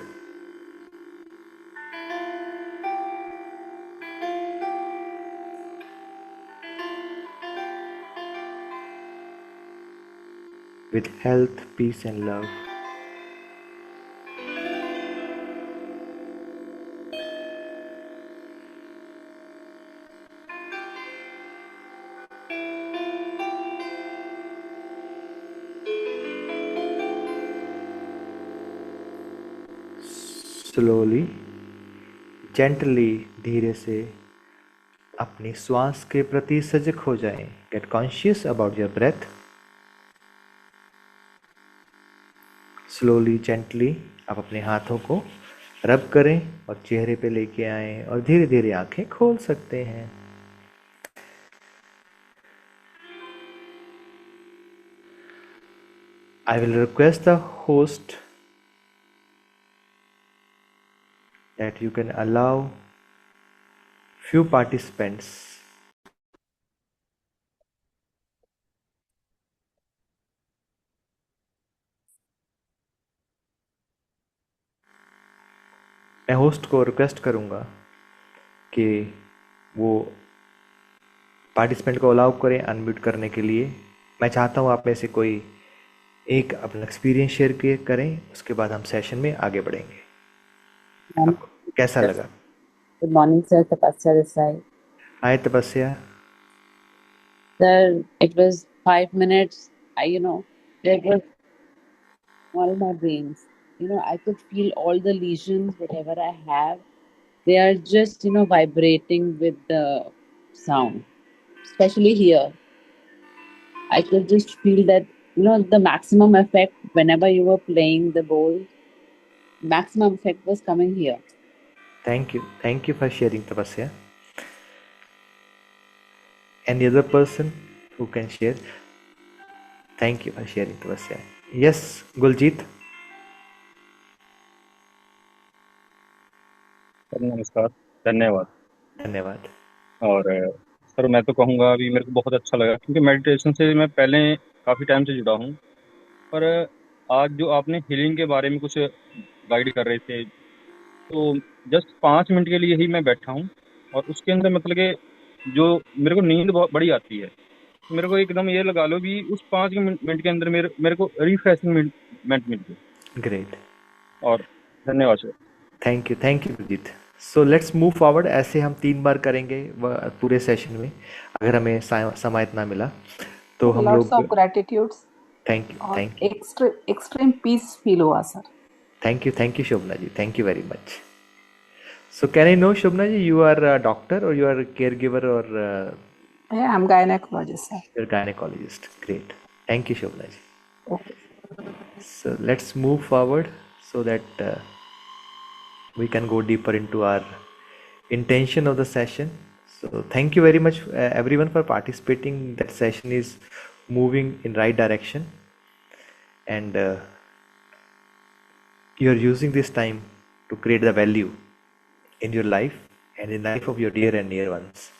peace, and love. Slowly, gently, धीरे से अपनी श्वास के प्रति सजग हो जाएं. Get conscious about your breath. Slowly, gently, आप अपने हाथों को रब करें और चेहरे पे लेके आएं और धीरे धीरे आंखें खोल सकते हैं. I will request the host that you can allow few participants मैं होस्ट को रिक्वेस्ट करूंगा कि वो पार्टिसिपेंट को अलाउ करें अनम्यूट करने के लिए. मैं चाहता हूँ आप में से कोई एक अपना एक्सपीरियंस शेयर करें, उसके बाद हम सेशन में आगे बढ़ेंगे. आपको कैसा लगा? Good morning, sir. Tapasya this side. हाय तपस्या. Sir, it was 5 minutes. It was all my brains. I could feel all the lesions, whatever I have, they are just, vibrating with the sound. Especially here. I could just feel that, the maximum effect whenever you were playing the bowl, maximum effect was coming here. Thank you for sharing, Tapasya. Any other person who can share? Thank you for sharing, Tapasya. Yes, Guljit. Sir नमस्कार, धन्यवाद. धन्यवाद. और सर मैं तो कहूँगा अभी मेरे को बहुत अच्छा लगा क्योंकि मेडिटेशन से मैं पहले काफ़ी टाइम से जुड़ा हूँ, पर आज जो आपने हीलिंग के बारे में कुछ गाइड कर रहे थे, तो जस्ट 5 मिनट के लिए ही मैं बैठा हूँ और उसके अंदर मतलब कि जो मेरे को नींद बहुत बड़ी आती है, तो मेरे को एकदम ये लगा लो भी उस 5 मिनट के अंदर मेरे को रिफ्रेशमेंट मिल गई. ग्रेट. और धन्यवाद sir. Thank you Gurjeet. So let's move forward. ऐसे हम 3 बार करेंगे पूरे सेशन में, अगर हमें समय इतना मिला तो हम लोग. Lots of gratitudes. Thank you. Extreme peace feel हुआ sir. Thank you Shobhana ji. Thank you very much. So can I know Shobhana ji, you are a doctor और यू आर केयर गिवर और Yeah, I'm gynecologist sir. you're gynecologist. Great. Thank you Shobhana ji. Okay. So let's move forward so that we can go deeper into our intention of the session. So thank you very much everyone for participating. That session is moving in right direction, and you are using this time to create the value in your life and in the life of your dear and near ones.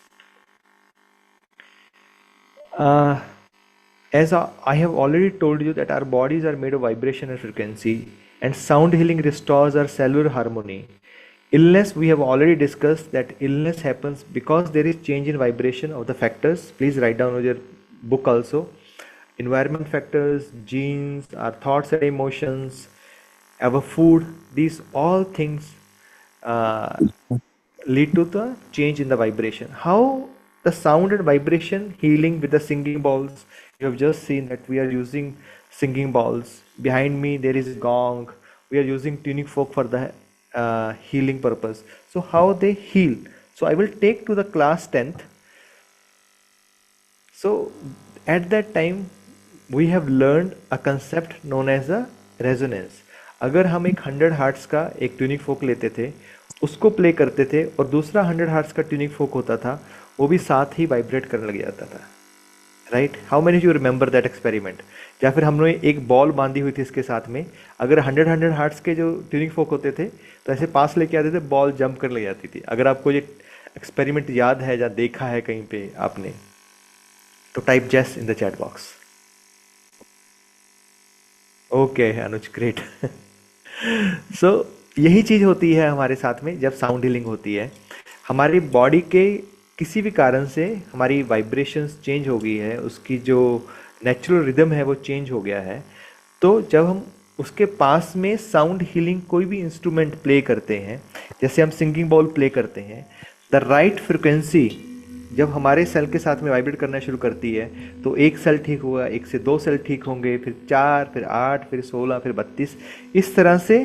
As I have already told you that our bodies are made of vibration and frequency, and sound healing restores our cellular harmony. Illness, we have already discussed that illness happens because there is change in vibration of the factors. Please write down on your book also. Environment factors, genes, our thoughts and emotions, our food, these all things lead to the change in the vibration. How the sound and vibration healing with the singing bowls. You have just seen that we are using singing bowls. Behind me there is a gong. We are using tuning fork for the healing purpose. So how they heal? So I will take to the class 10th. So at that time we have learned a concept known as a resonance. अगर हम एक 100 हर्ट्ज का एक ट्यूनिंग फोक लेते थे, उसको प्ले करते थे और दूसरा 100 हर्ट्ज का ट्यूनिंग फोक होता था, वो भी साथ ही वाइब्रेट करने लग जाता था. Right? How many you remember that experiment? या फिर हमने एक बॉल बांधी हुई थी इसके साथ में, अगर 100 हर्ट्ज के जो ट्यूनिंग फोक होते थे तो ऐसे पास लेके आते थे, बॉल जंप करने लग जाती थी. अगर आपको ये एक्सपेरिमेंट याद है या देखा है कहीं पे आपने, तो type yes in the chat box. Okay Anuj, great. So यही चीज़ होती है हमारे साथ में जब साउंड हीलिंग होती है. हमारी बॉडी के किसी भी कारण से हमारी वाइब्रेशंस चेंज हो गई है, उसकी जो नेचुरल रिदम है वो चेंज हो गया है. तो जब हम उसके पास में साउंड हीलिंग कोई भी इंस्ट्रूमेंट प्ले करते हैं, जैसे हम सिंगिंग बाउल प्ले करते हैं, द राइट फ्रिक्वेंसी जब हमारे सेल के साथ में वाइब्रेट करना शुरू करती है तो एक सेल ठीक हुआ, एक से दो सेल ठीक होंगे, फिर 4, फिर 8, फिर 16, फिर 32. इस तरह से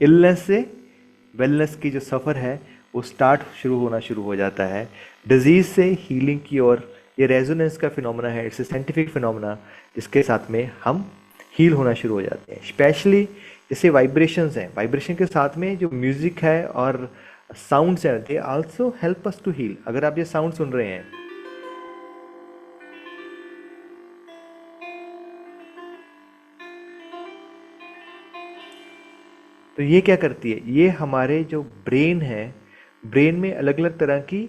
इलनेस से वेलनेस की जो सफ़र है वो शुरू होना शुरू हो जाता है. डिजीज़ से हीलिंग की ओर ये रेजोनेंस का फिनोमेना है. इट्स ए साइंटिफिक फिनोमेना जिसके साथ में हम हील होना शुरू हो जाते हैं. स्पेशली जैसे वाइब्रेशंस हैं, वाइब्रेशन के साथ में जो म्यूज़िक है और साउंड्स हैं, they also help us to heal. अगर आप ये साउंड सुन रहे हैं, तो ये क्या करती है, ये हमारे जो ब्रेन है, ब्रेन में अलग अलग तरह की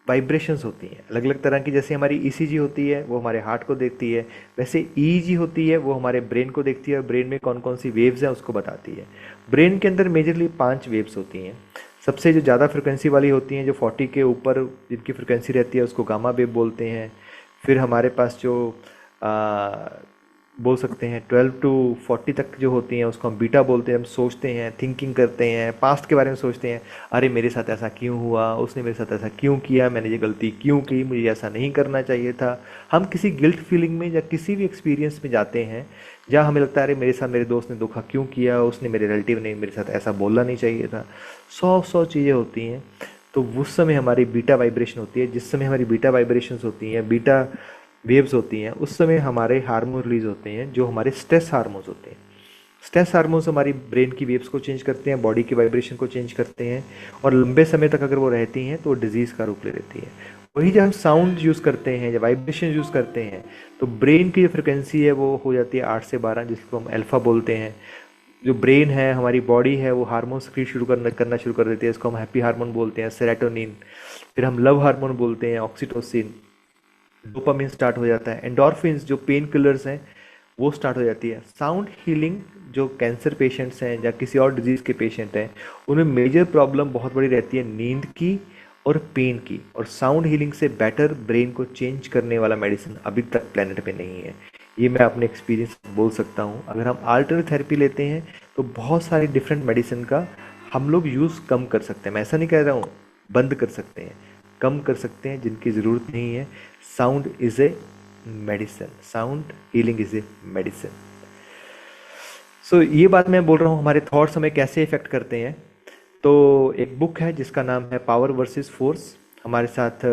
वाइब्रेशंस होती हैं, अलग अलग तरह की. जैसे हमारी ईसीजी होती है वो हमारे हार्ट को देखती है, वैसे ईईजी होती है वो हमारे ब्रेन को देखती है और ब्रेन में कौन कौन सी वेव्स हैं उसको बताती है. ब्रेन के अंदर मेजरली 5 वेव्स होती हैं. सबसे जो ज़्यादा फ्रिक्वेंसी वाली होती हैं, जो 40 के ऊपर जिनकी फ्रिक्वेंसी रहती है, उसको गामा वेव बोलते हैं. फिर हमारे पास जो बोल सकते हैं 12 to 40 तक जो होती हैं उसको हम बीटा बोलते हैं. हम सोचते हैं, थिंकिंग करते हैं, पास्ट के बारे में सोचते हैं, अरे मेरे साथ ऐसा क्यों हुआ, उसने मेरे साथ ऐसा क्यों किया, मैंने ये गलती क्यों की, मुझे ऐसा नहीं करना चाहिए था. हम किसी गिल्ट फीलिंग में या किसी भी एक्सपीरियंस में जाते हैं जहाँ हमें लगता है अरे मेरे साथ मेरे दोस्त ने धोखा क्यों किया, उसने, मेरे रिलेटिव ने मेरे साथ ऐसा बोलना नहीं चाहिए था. 100 चीज़ें होती हैं. तो उस समय हमारी बीटा वाइब्रेशन होती है. जिस समय हमारी बीटा वाइब्रेशंस होती हैं, बीटा वेव्स होती हैं, उस समय हमारे हार्मोन रिलीज होते हैं जो हमारे स्ट्रेस हार्मोन्स होते हैं. स्ट्रेस हार्मोन्स हमारी ब्रेन की वेव्स को चेंज करते हैं, बॉडी की वाइब्रेशन को चेंज करते हैं, और लंबे समय तक अगर वो रहती हैं तो वो डिजीज़ का रूप ले लेती है. वही जब हम साउंड यूज़ करते हैं, जब वाइब्रेशन यूज़ करते हैं, तो ब्रेन की जो फ्रिक्वेंसी है वो हो जाती है 8 से 12, जिसको हम अल्फा बोलते हैं. जो ब्रेन है, हमारी बॉडी है, वो हार्मोन सक्रिय करना शुरू कर देती है. इसको हम हैप्पी हार्मोन बोलते हैं, सेरोटोनिन. फिर हम लव हार्मोन बोलते हैं, ऑक्सीटोसिन. डोपामिन स्टार्ट हो जाता है. एंडोर्फिन्स जो पेन किलर्स हैं वो स्टार्ट हो जाती है. साउंड हीलिंग जो कैंसर पेशेंट्स हैं या किसी और डिजीज़ के पेशेंट हैं, उनमें मेजर प्रॉब्लम बहुत बड़ी रहती है नींद की और पेन की. और साउंड हीलिंग से बेटर ब्रेन को चेंज करने वाला मेडिसिन अभी तक प्लेनेट पे नहीं है. ये मैं अपने एक्सपीरियंस बोल सकता हूँ. अगर हम अल्टरनेटिव थेरेपी लेते हैं तो बहुत सारी डिफरेंट मेडिसिन का हम लोग यूज़ कम कर सकते हैं. मैं ऐसा नहीं कह रहा हूँ बंद कर सकते हैं, कम कर सकते हैं जिनकी ज़रूरत नहीं है. Sound is a medicine, sound healing is a medicine. So ये बात मैं बोल रहा हूँ हमारे थॉट्स हमें कैसे इफ़ेक्ट करते हैं. तो एक बुक है जिसका नाम है पावर वर्सेस फोर्स. हमारे साथ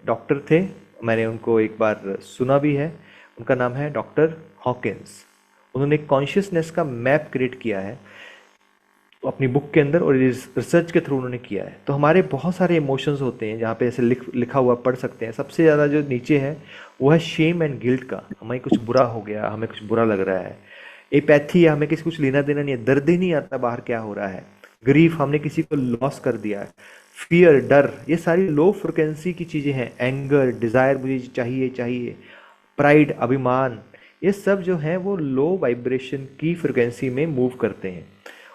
डॉक्टर थे, मैंने उनको एक बार सुना भी है. उनका नाम है डॉक्टर हॉकिंस. उन्होंने कॉन्शियसनेस का मैप क्रिएट किया है अपनी बुक के अंदर, और रिसर्च के थ्रू उन्होंने किया है. तो हमारे बहुत सारे इमोशंस होते हैं जहाँ पे ऐसे लिखा हुआ पढ़ सकते हैं. सबसे ज़्यादा जो नीचे है वो है शेम एंड गिल्ट का. हमें कुछ बुरा हो गया, हमें कुछ बुरा लग रहा है. एपैथी है, हमें किसी कुछ लेना देना नहीं है, दर्द ही नहीं आता बाहर क्या हो रहा है. ग्रीफ, हमने किसी को लॉस कर दिया है. फियर, डर, ये सारी लो फ्रिक्वेंसी की चीज़ें हैं. एंगर, डिज़ायर, मुझे चाहिए. प्राइड, अभिमान, ये सब जो हैं वो लो वाइब्रेशन की फ्रिक्वेंसी में मूव करते हैं.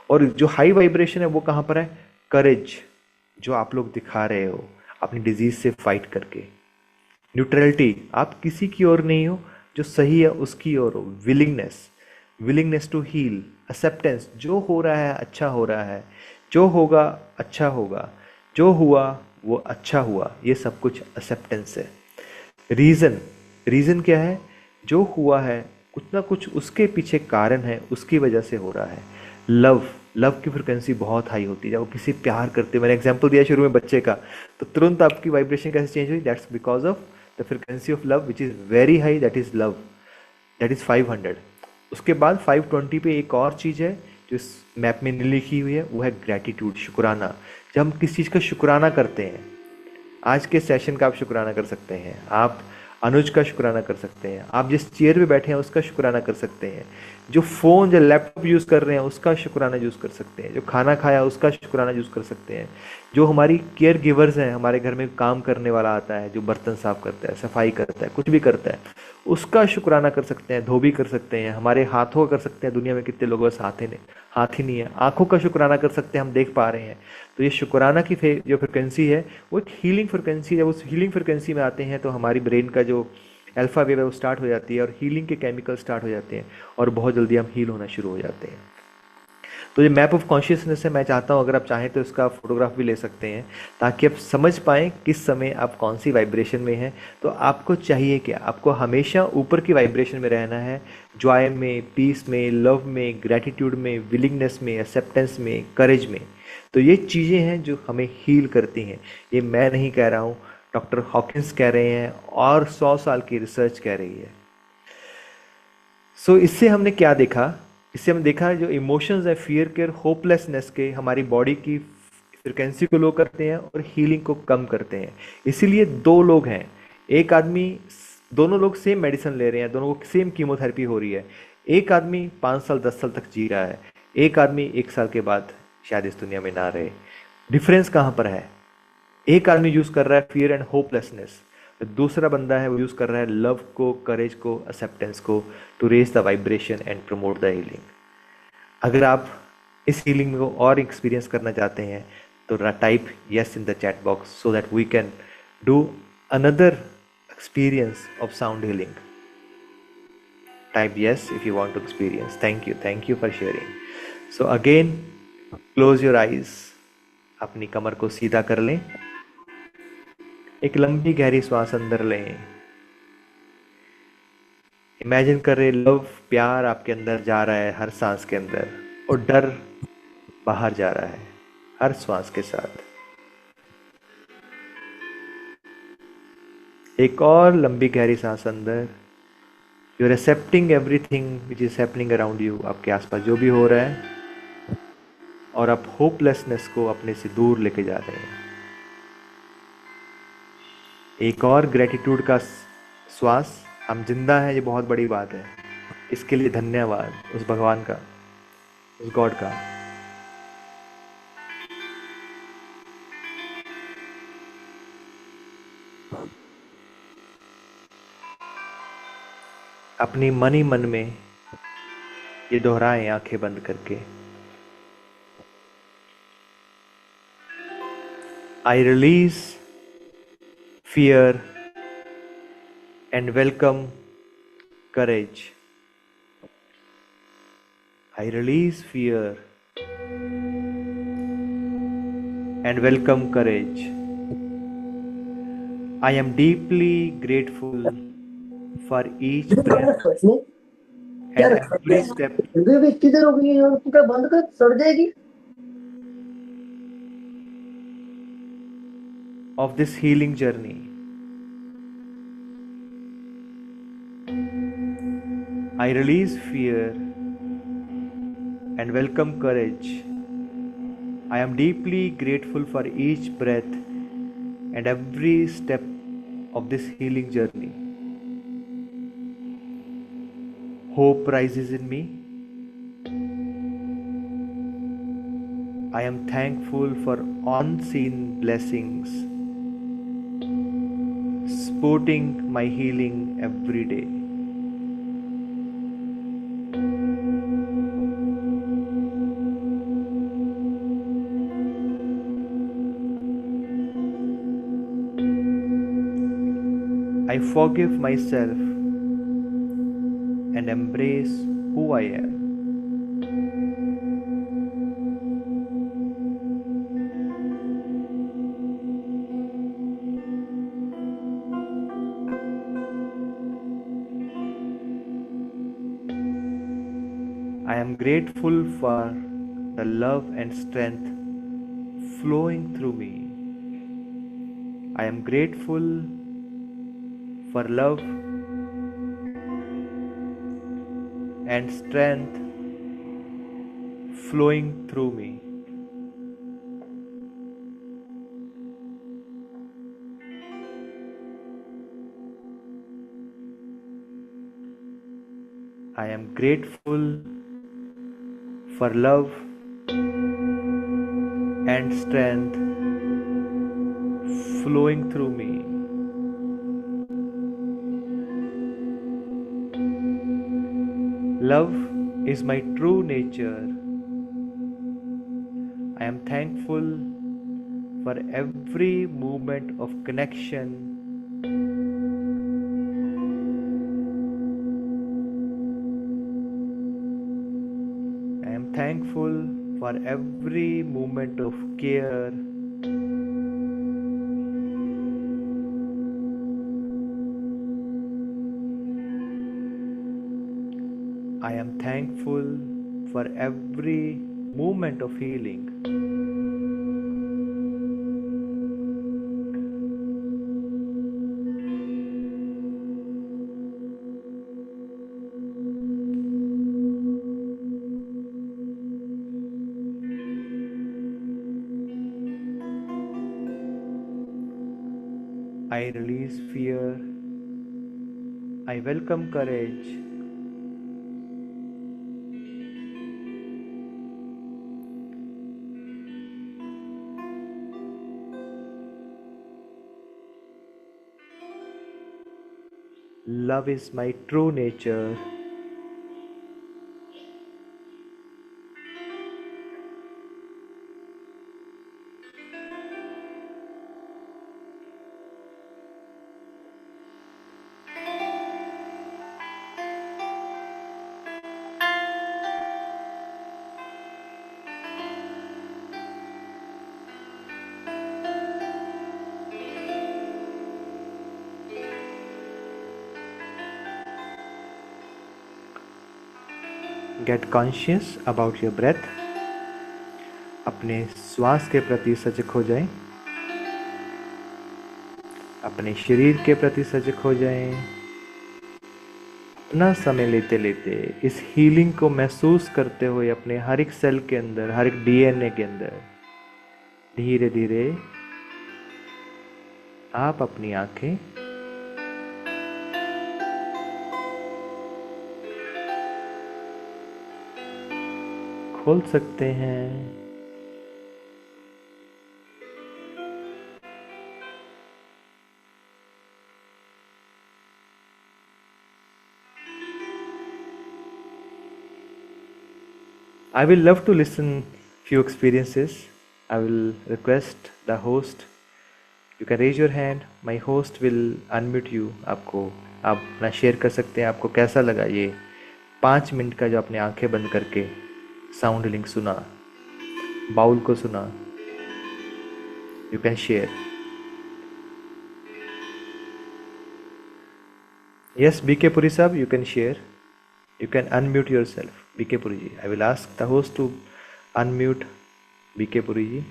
और जो हाई वाइब्रेशन है वो कहाँ पर है? करेज, जो आप लोग दिखा रहे हो अपनी डिजीज से फाइट करके. न्यूट्रलिटी, आप किसी की ओर नहीं हो, जो सही है उसकी ओर हो. Willingness to heal. एक्सेप्टेंस, जो हो रहा है अच्छा हो रहा है, जो होगा अच्छा होगा, जो हुआ वो अच्छा हुआ, ये सब कुछ एक्सेप्टेंस है. रीज़न क्या है? जो हुआ है कुछ ना कुछ उसके पीछे कारण है, उसकी वजह से हो रहा है. लव की फ्रिक्वेंसी बहुत हाई होती है. जब वो किसी प्यार करते, मैंने एग्जांपल दिया शुरू में बच्चे का, तो तुरंत आपकी वाइब्रेशन कैसे चेंज हुई? That's because of the frequency of love which is very high. That is love, that is 500. उसके बाद 520 पे एक और चीज़ है जो इस मैप में नहीं लिखी हुई है, वो है ग्रैटिट्यूड, शुक्राना. जब हम किसी चीज़ का शुक्राना करते हैं, आज के सेशन का आप शुक्राना कर सकते हैं, आप अनुज का शुक्राना कर सकते हैं, आप जिस चेयर पे बैठे हैं उसका शुक्राना कर सकते हैं. जो फ़ोन या लैपटॉप यूज़ कर रहे हैं उसका शुक्राना यूज़ कर सकते हैं, जो खाना खाया उसका शुक्राना यूज़ कर सकते हैं, जो हमारी केयर गिवर्स हैं, हमारे घर में काम करने वाला आता है, जो बर्तन साफ करता है, सफाई करता है, कुछ भी करता है, उसका शुक्राना कर सकते हैं, धोबी कर सकते हैं, हमारे हाथों का कर सकते हैं। दुनिया में कितने लोगों के हाथ ही नहीं है। आंखों का शुक्राना कर सकते हैं, हम देख पा रहे हैं। तो ये शुक्राना की जो फ्रिक्वेंसी है वो एक हीलिंग फ्रिक्वेंसी, जब उस हीलिंग फ्रिक्वेंसी में आते हैं तो हमारी ब्रेन का जो अल्फा वेव है वो स्टार्ट हो जाती है और हीलिंग के केमिकल स्टार्ट हो जाते हैं और बहुत जल्दी हम हील होना शुरू हो जाते हैं। तो ये मैप ऑफ कॉन्शियसनेस है, मैं चाहता हूँ अगर आप चाहें तो इसका फोटोग्राफ भी ले सकते हैं ताकि आप समझ पाएँ किस समय आप कौन सी वाइब्रेशन में हैं। तो आपको चाहिए क्या, आपको हमेशा ऊपर की वाइब्रेशन में रहना है, जॉय में, पीस में, लव में, ग्रैटिट्यूड में, विलिंगनेस में, एक्सेप्टेंस में, करेज में। तो ये चीज़ें हैं जो हमें हील करती हैं। ये मैं नहीं कह रहा हूँ, डॉक्टर हॉकिंस कह रहे हैं और 100 साल की रिसर्च कह रही है। इससे हमने क्या देखा, इससे हमने देखा जो इमोशंस है, फियर के, होपलेसनेस के, हमारी बॉडी की फ्रिक्वेंसी को लो करते हैं और हीलिंग को कम करते हैं। इसीलिए दो लोग हैं, एक आदमी, दोनों लोग सेम मेडिसिन ले रहे हैं, दोनों को सेम कीमोथेरेपी हो रही है। एक आदमी 5 साल 10 साल तक जी रहा है, एक आदमी 1 साल के बाद शायद इस दुनिया में ना रहे। डिफरेंस कहाँ पर है? एक आदमी यूज़ कर रहा है फियर एंड होपलेसनेस, दूसरा बंदा है वो यूज़ कर रहा है लव को, करेज को, एक्सेप्टेंस को, to raise the vibration and promote the healing. अगर आप इस हीलिंग को और एक्सपीरियंस करना चाहते हैं तो type yes in the chat box so that we can do another experience of sound healing. Type yes if you want to experience. Thank you for sharing. So again close your eyes, अपनी कमर को सीधा कर लें, एक लंबी गहरी श्वास अंदर लें। इमेजिन कर रहे लव, प्यार आपके अंदर जा रहा है हर सांस के अंदर और डर बाहर जा रहा है हर श्वास के साथ। एक और लंबी गहरी सांस अंदर। You are accepting everything which is happening around you, आपके आसपास जो भी हो रहा है, और आप होपलेसनेस को अपने से दूर लेके जा रहे हैं। एक और ग्रेटिट्यूड का श्वास, हम जिंदा हैं, ये बहुत बड़ी बात है, इसके लिए धन्यवाद उस भगवान का, उस गॉड का। अपनी मन ही मन में ये दोहराएं आंखें बंद करके, I release fear and welcome courage. I release fear and welcome courage. I am deeply grateful for each breath and every step किधर हो गई है यार, तू क्या बंद कर, सड़ जाएगी। of this healing journey. I release fear and welcome courage. I am deeply grateful for each breath and every step of this healing journey. Hope rises in me. I am thankful for unseen blessings supporting my healing every day. I forgive myself and embrace who I am. I am grateful for the love and strength flowing through me. I am grateful for love and strength flowing through me. I am grateful for love and strength flowing through me. Love is my true nature. I am thankful for every moment of connection. I am thankful for every moment of care. I am thankful for every moment of healing. I release fear. I welcome courage. Love is my true nature. Get conscious about your breath. अपने श्वास के प्रति सजग हो जाएं। अपने शरीर के प्रति सजग हो जाएं। अपना समय लेते लेते इस हीलिंग को महसूस करते हुए अपने हर एक सेल के अंदर, हर एक डीएनए के अंदर धीरे धीरे आप अपनी आंखें खोल सकते हैं। I will love to listen few experiences. I will request the host. You can raise your hand. My host will unmute you. आपको आप अपना शेयर कर सकते हैं। आपको कैसा लगा ये 5 मिनट का जो आपने आंखें बंद करके साउंड लिंक सुना, बाउल को सुना? You can share. Yes, BK Puri sahab, you can share. You can unmute yourself. BK Puri ji, I will ask the host to unmute BK Puri ji.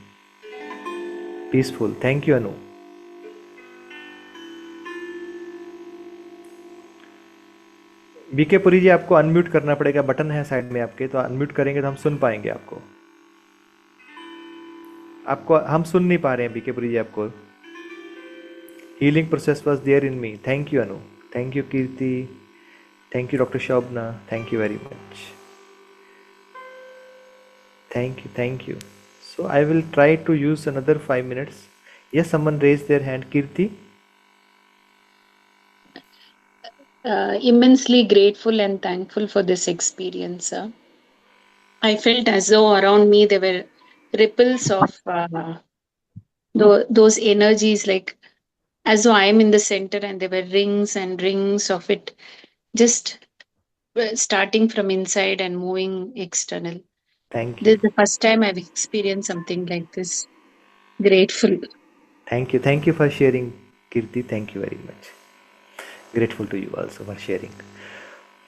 Peaceful. Thank you, Anu. BK Puri ji, आपको अनम्यूट करना पड़ेगा। बटन है साइड में आपके, तो अनम्यूट करेंगे तो हम सुन पाएंगे आपको। हम सुन नहीं पा रहे हैं बीके पुरी जी आपको। Healing process was there in me. Thank you Anu, thank you Kirti, thank you doctor Shobhana, thank you very much, thank you. So I will try to use another 5 minutes. Yes, someone raised their hand. Kirti. Immensely grateful and thankful for this experience. I felt as though around me there were ripples of those energies, like as though I am in the center and there were rings and rings of it, just starting from inside and moving external. Thank This you. is the first time I've experienced something like this. Grateful. Thank you for sharing, Kirti. Thank you very much. Grateful to you also for sharing.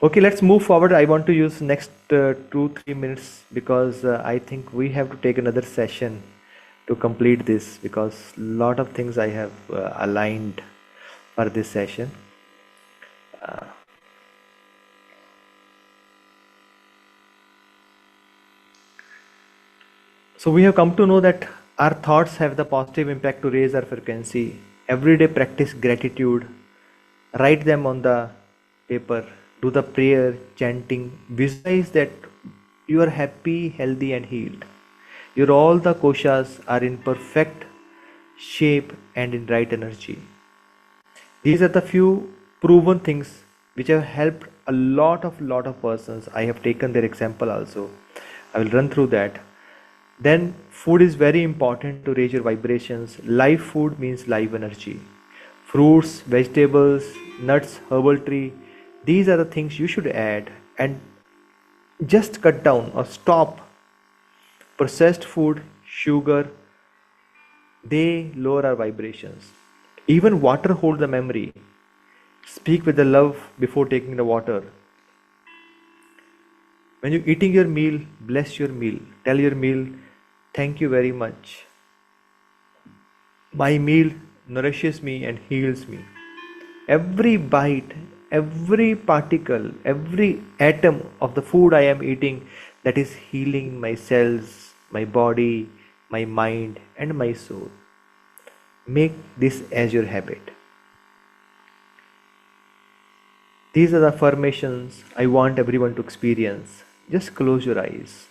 Okay, let's move forward. I want to use next 2-3 minutes because I think we have to take another session to complete this, because lot of things I have aligned for this session. So we have come to know that our thoughts have the positive impact to raise our frequency. Everyday practice gratitude. Write them on the paper. do the prayer, chanting, visualize that you are happy, healthy, and healed. Your all the koshas are in perfect shape and in right energy. These are the few proven things which have helped a lot of persons. I have taken their example also. I will run through that. Then food is very important to raise your vibrations. Live food means live energy. Fruits, vegetables, nuts, herbal tree, these are the things you should add, and just cut down or stop processed food, sugar, they lower our vibrations. Even water holds the memory. Speak with the love before taking the water. When you're eating your meal, bless your meal. Tell your meal, thank you very much. My meal nourishes me and heals me. Every bite, every particle, every atom of the food I am eating, that is healing my cells, my body, my mind, and my soul. Make this as your habit. These are the affirmations I want everyone to experience. Just close your eyes.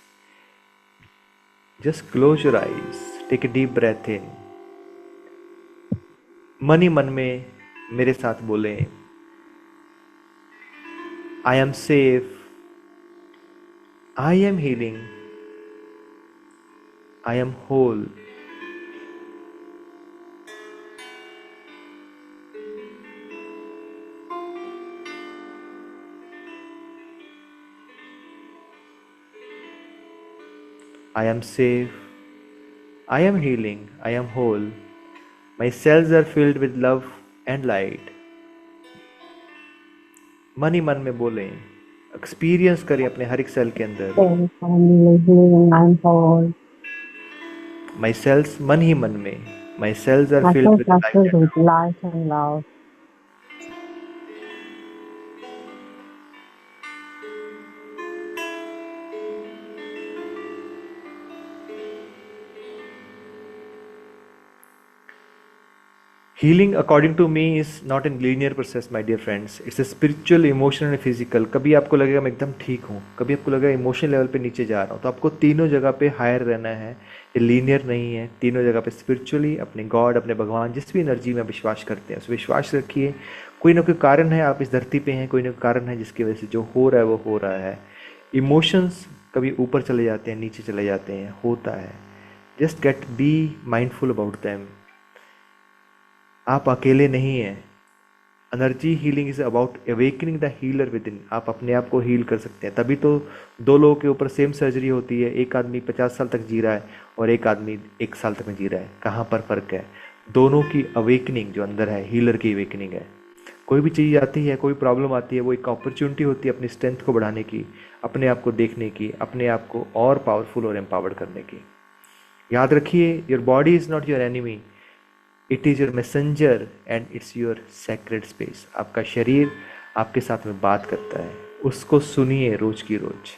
Just close your eyes. Take a deep breath in. मन ही मन में मेरे साथ बोले, I am safe, I am healing, I am whole. I am safe, I am healing, I am whole. My cells are filled with love and light. मन ही मन में बोले, एक्सपीरियंस करें अपने हर एक सेल के अंदर. My cells, मन ही मन में, my cells are filled with light and love. Healing according to me is not a linear process, my dear friends. It's a spiritual, emotional and physical. कभी आपको लगेगा मैं एकदम ठीक हूँ, कभी आपको लगेगा इमोशनल लेवल पे नीचे जा रहा हूँ, तो आपको तीनों जगह पे हायर रहना है. ये लीनियर नहीं है. तीनों जगह पे स्पिरिचुअली अपने गॉड, अपने भगवान, जिस भी एनर्जी में विश्वास करते हैं उस विश्वास रखिए. कोई ना कोई कारण है, आप इस धरती पे हैं, कोई ना कोई कारण है जिसकी वजह से जो हो रहा है वो हो रहा है. इमोशंस कभी ऊपर चले जाते हैं, नीचे चले जाते हैं, होता है. Just get be mindful about them. आप अकेले नहीं हैं. Energy healing is about awakening the healer with in. आप अपने आप को हील कर सकते हैं. तभी तो दो लोगों के ऊपर सेम सर्जरी होती है. एक आदमी 50 साल तक जी रहा है और एक आदमी 1 साल तक में जी रहा है. कहाँ पर फ़र्क है? दोनों की अवेकनिंग जो अंदर है, हीलर की अवेकनिंग है. कोई भी चीज़ आती है, कोई प्रॉब्लम आती है, वो एक अपॉर्चुनिटी होती है अपनी स्ट्रेंथ को बढ़ाने की, अपने आप को देखने की, अपने आप को और पावरफुल और एम्पावर्ड करने की. याद रखिए, your body is not your enemy, it is your messenger and it's your sacred space. आपका शरीर आपके साथ में बात करता है, उसको सुनिए रोज की रोज.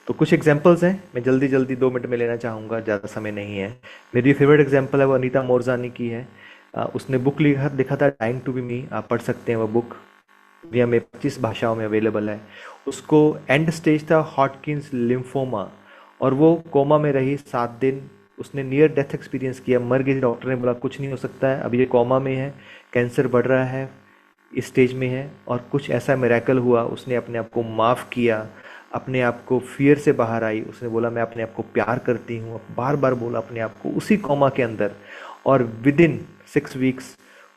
तो कुछ एग्जांपल्स हैं, मैं जल्दी जल्दी 2 मिनट में लेना चाहूँगा, ज़्यादा समय नहीं है. मेरी फेवरेट एग्जांपल है वो अनीता मोरजानी की है. उसने बुक लिखा था टाइम टू बी मी. आप पढ़ सकते हैं वो बुक. दुनिया में 25 भाषाओं में अवेलेबल है. उसको एंड स्टेज था हॉटकिंस लिम्फोमा, और वो कोमा में रही 7 दिन. उसने नियर डेथ एक्सपीरियंस किया, मर गई. डॉक्टर ने बोला कुछ नहीं हो सकता है, अभी ये कोमा में है, कैंसर बढ़ रहा है, इस स्टेज में है. और कुछ ऐसा मिरेकल हुआ, उसने अपने आप को माफ़ किया, अपने आप को फियर से बाहर आई. उसने बोला मैं अपने आप को प्यार करती हूँ, बार बार बोला अपने आप को उसी कोमा के अंदर, और विद इन 6 वीक्स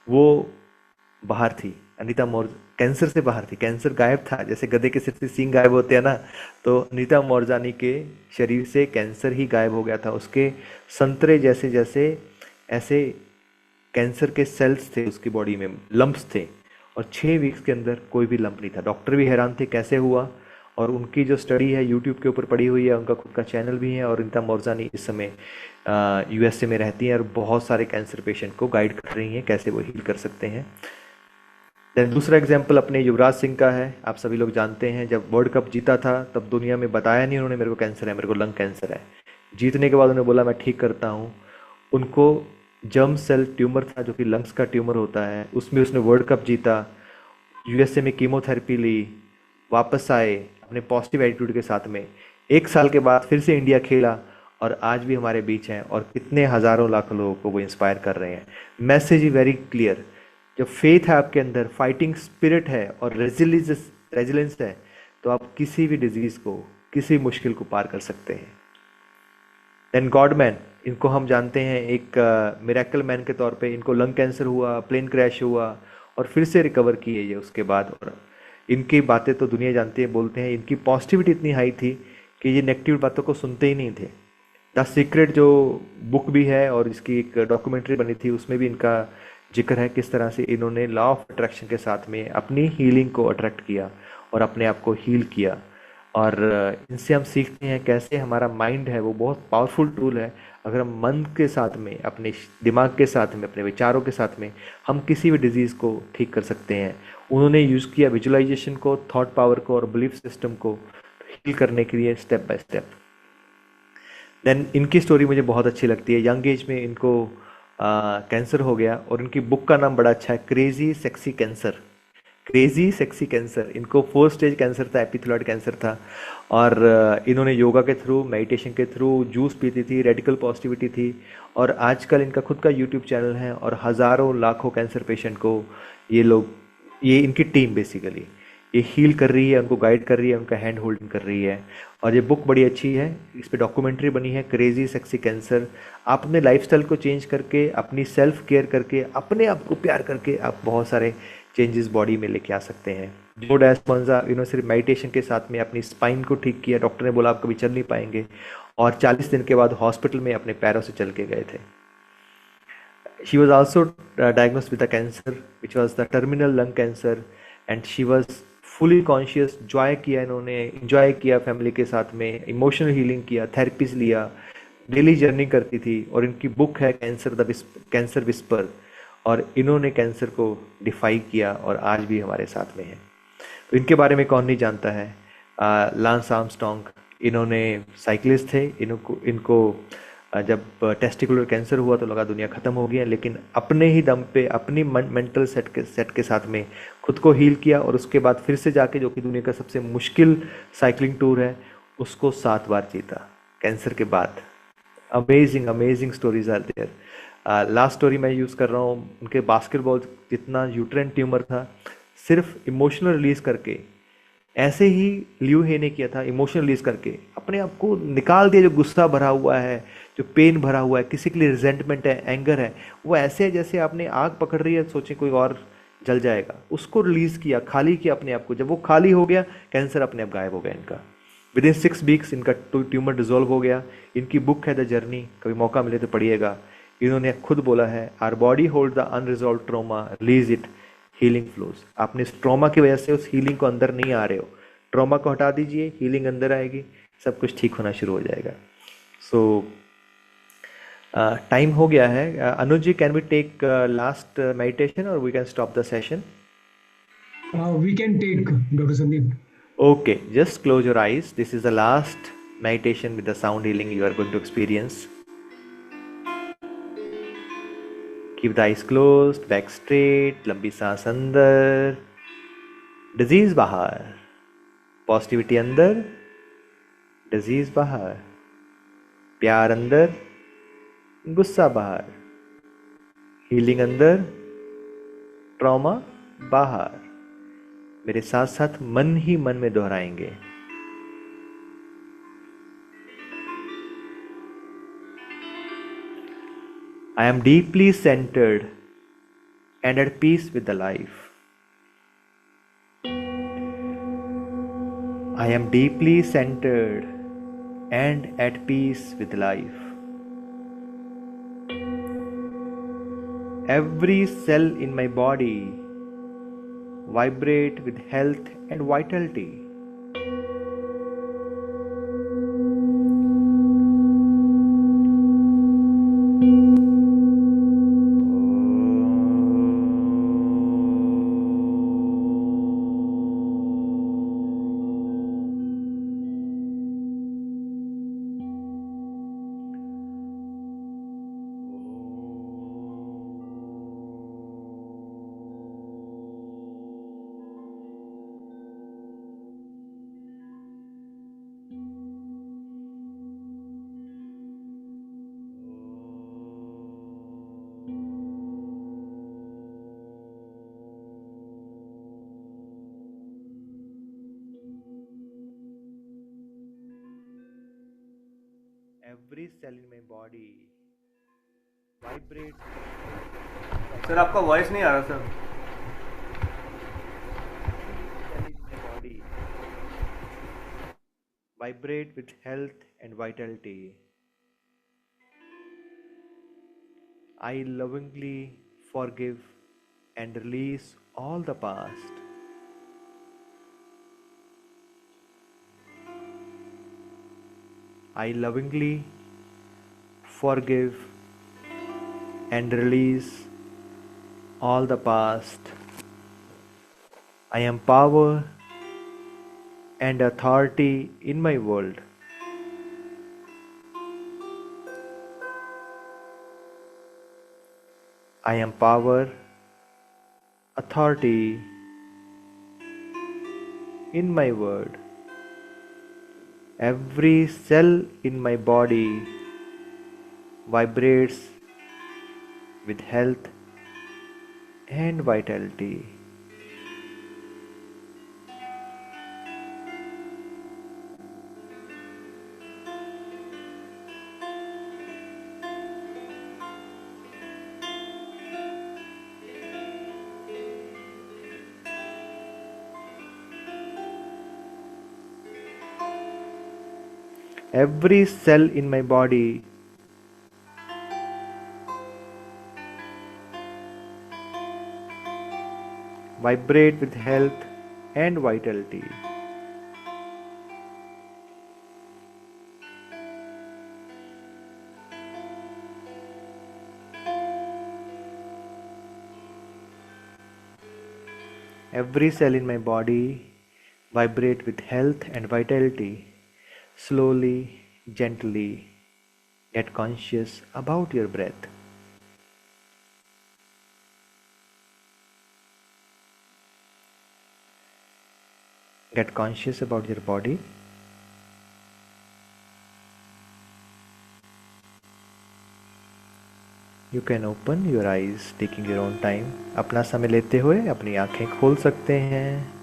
वो बाहर थी. अनीता मोर कैंसर से बाहर थी. कैंसर गायब था, जैसे गधे के सिर से सींग गायब होते हैं ना, तो अनीता मोरजानी के शरीर से कैंसर ही गायब हो गया था. उसके संतरे जैसे जैसे ऐसे कैंसर के सेल्स थे उसकी बॉडी में, लंप्स थे, और 6 वीक्स के अंदर कोई भी लंप नहीं था. डॉक्टर भी हैरान थे कैसे हुआ. और उनकी जो स्टडी है यूट्यूब के ऊपर पड़ी हुई है, उनका खुद का चैनल भी है. और अनीता मोरजानी इस समय USA में रहती हैं और बहुत सारे कैंसर पेशेंट को गाइड कर रही हैं कैसे वो हील कर सकते हैं. देन दूसरा एग्जाम्पल अपने युवराज सिंह का है. आप सभी लोग जानते हैं जब वर्ल्ड कप जीता था तब दुनिया में बताया नहीं उन्होंने मेरे को कैंसर है, मेरे को लंग कैंसर है. जीतने के बाद उन्होंने बोला मैं ठीक करता हूँ. उनको जर्म सेल ट्यूमर था जो कि लंग्स का ट्यूमर होता है, उसमें उसने वर्ल्ड कप जीता. यूएसए में कीमोथेरेपी ली, वापस आए अपने पॉजिटिव एटीट्यूड के साथ में, 1 साल के बाद फिर से इंडिया खेला और आज भी हमारे बीच हैं और कितने हज़ारों लाखों लोगों को वो इंस्पायर कर रहे हैं। मैसेज इज वेरी क्लियर, जब फेथ है आपके अंदर, फाइटिंग स्पिरिट है और रेजिलेंस है, तो आप किसी भी डिजीज़ को, किसी मुश्किल को पार कर सकते हैं। देन गॉडमैन, इनको हम जानते हैं एक मिरेकल मैन के तौर पे। इनको लंग कैंसर हुआ, प्लेन क्रैश हुआ और फिर से रिकवर किए ये उसके बाद। और इनकी बातें तो दुनिया जानती है, बोलते हैं इनकी पॉजिटिविटी इतनी हाई थी कि ये नेगेटिव बातों को सुनते ही नहीं थे। द सीक्रेट जो बुक भी है और इसकी एक डॉक्यूमेंट्री बनी थी, उसमें भी इनका जिक्र है किस तरह से इन्होंने लॉ ऑफ अट्रैक्शन के साथ में अपनी हीलिंग को अट्रैक्ट किया और अपने आप को हील किया। और इनसे हम सीखते हैं कैसे हमारा माइंड है वो बहुत पावरफुल टूल है। अगर हम मन के साथ में, अपने दिमाग के साथ में, अपने विचारों के साथ में हम किसी भी डिजीज़ को ठीक कर सकते हैं। उन्होंने यूज़ किया विजुअलाइजेशन को, थॉट पावर को और बिलीफ सिस्टम को हील करने के लिए स्टेप बाय स्टेप। देन इनकी स्टोरी मुझे बहुत अच्छी लगती है। यंग एज में इनको कैंसर हो गया और इनकी बुक का नाम बड़ा अच्छा है, crazy sexy cancer. Crazy sexy cancer, इनको 4 स्टेज कैंसर था, एपिथेलियल कैंसर था। और इन्होंने योगा के थ्रू, मेडिटेशन के थ्रू, जूस पीती थी, रेडिकल पॉजिटिविटी थी और आजकल इनका खुद का यूट्यूब चैनल है और हज़ारों लाखों कैंसर पेशेंट को ये लोग, ये इनकी टीम बेसिकली ये हील कर रही है, उनको गाइड कर रही है, उनका हैंड होल्डिंग कर रही है। और ये बुक बड़ी अच्छी है, इस पर डॉक्यूमेंट्री बनी है, क्रेजी सेक्सी कैंसर। आप अपने लाइफस्टाइल को चेंज करके, अपनी सेल्फ केयर करके, अपने आप को प्यार करके आप बहुत सारे चेंजेस बॉडी में लेके आ सकते हैं। जो डिस्पेंजा, इन्होंने सिर्फ मेडिटेशन के साथ में अपनी स्पाइन को ठीक किया। डॉक्टर ने बोला आप कभी चल नहीं पाएंगे और 40 दिन के बाद हॉस्पिटल में अपने पैरों से चल के गए थे। She was also diagnosed with a cancer, which was the terminal lung cancer, and she was fully conscious। Joy किया इन्होंने, इंजॉय किया फैमिली के साथ में, इमोशनल हीलिंग किया, थेरेपीज लिया, डेली जर्नी करती थी। और इनकी बुक है कैंसर विस्पर, और इन्होंने कैंसर को डिफाई किया और आज भी हमारे साथ में है। तो इनके बारे में कौन नहीं जानता है। लांस आर्मस्ट्रॉन्ग, इन्होंने साइकिलिस्ट थे। इनको जब टेस्टिकुलर कैंसर हुआ तो लगा दुनिया ख़त्म हो गया, लेकिन अपने ही दम पे, अपनी मेंटल सेट के साथ में खुद को हील किया और उसके बाद फिर से जाके, जो कि दुनिया का सबसे मुश्किल साइकिलिंग टूर है, उसको 7 बार जीता कैंसर के बाद। Amazing amazing stories are there. Last story मैं यूज़ कर रहा हूँ, उनके बास्केटबॉल जितना यूट्रेन ट्यूमर था, सिर्फ इमोशनल रिलीज करके, ऐसे ही लियो हे ने किया था, इमोशनल रिलीज करके अपने आप को निकाल दिया। जो गुस्सा भरा हुआ है, जो पेन भरा हुआ है, किसी के लिए रिजेंटमेंट है, एंगर है, वो ऐसे है जैसे आपने आग पकड़ रही है, सोचे कोई और जल जाएगा, उसको रिलीज किया, खाली किया अपने आप को। जब वो खाली हो गया, कैंसर अपने आप गायब हो गया इनका। विद इन 6 वीक्स इनका ट्यूमर डिजोल्व हो गया। इनकी बुक है द जर्नी, कभी मौका मिले तो पढ़िएगा। इन्होंने खुद बोला है, our body hold the unresolved trauma, release it, healing flows. आपने इस ट्रॉमा की वजह से उस हीलिंग को अंदर नहीं आ रहे हो, ट्रॉमा को हटा दीजिए, हीलिंग अंदर आएगी, सब कुछ ठीक होना शुरू हो जाएगा। सो टाइम हो गया है। Anuj ji, can we take last meditation और we can stop the session? We can take, Dr. Sandeep. Okay, just close your eyes. This is the last meditation with the sound healing you are going to experience. Keep the eyes closed, back straight, लंबी सांस अंदर, डिजीज बाहर, पॉजिटिविटी अंदर, डिजीज बाहर, प्यार अंदर, गुस्सा बाहर, हीलिंग अंदर, ट्रॉमा बाहर। मेरे साथ साथ मन ही मन में दोहराएंगे। I am deeply centered and at peace with the life. I am deeply centered and at peace with life. Every cell in my body vibrate with health and vitality. every cell in my body vibrates sir आपका वॉइस नहीं आ रहा sir. cell in my body vibrate with health and vitality. I lovingly forgive and release all the past. I lovingly forgive and release all the past. I am power and authority in my world. I am power, authority in my world. Every cell in my body vibrates with health and vitality. Every cell in my body vibrate with health and vitality. Every cell in my body vibrate with health and vitality. Slowly, gently, get conscious about your breath. Get conscious about your body. You can open your eyes taking your own time. अपना समय लेते हुए अपनी आंखें खोल सकते हैं.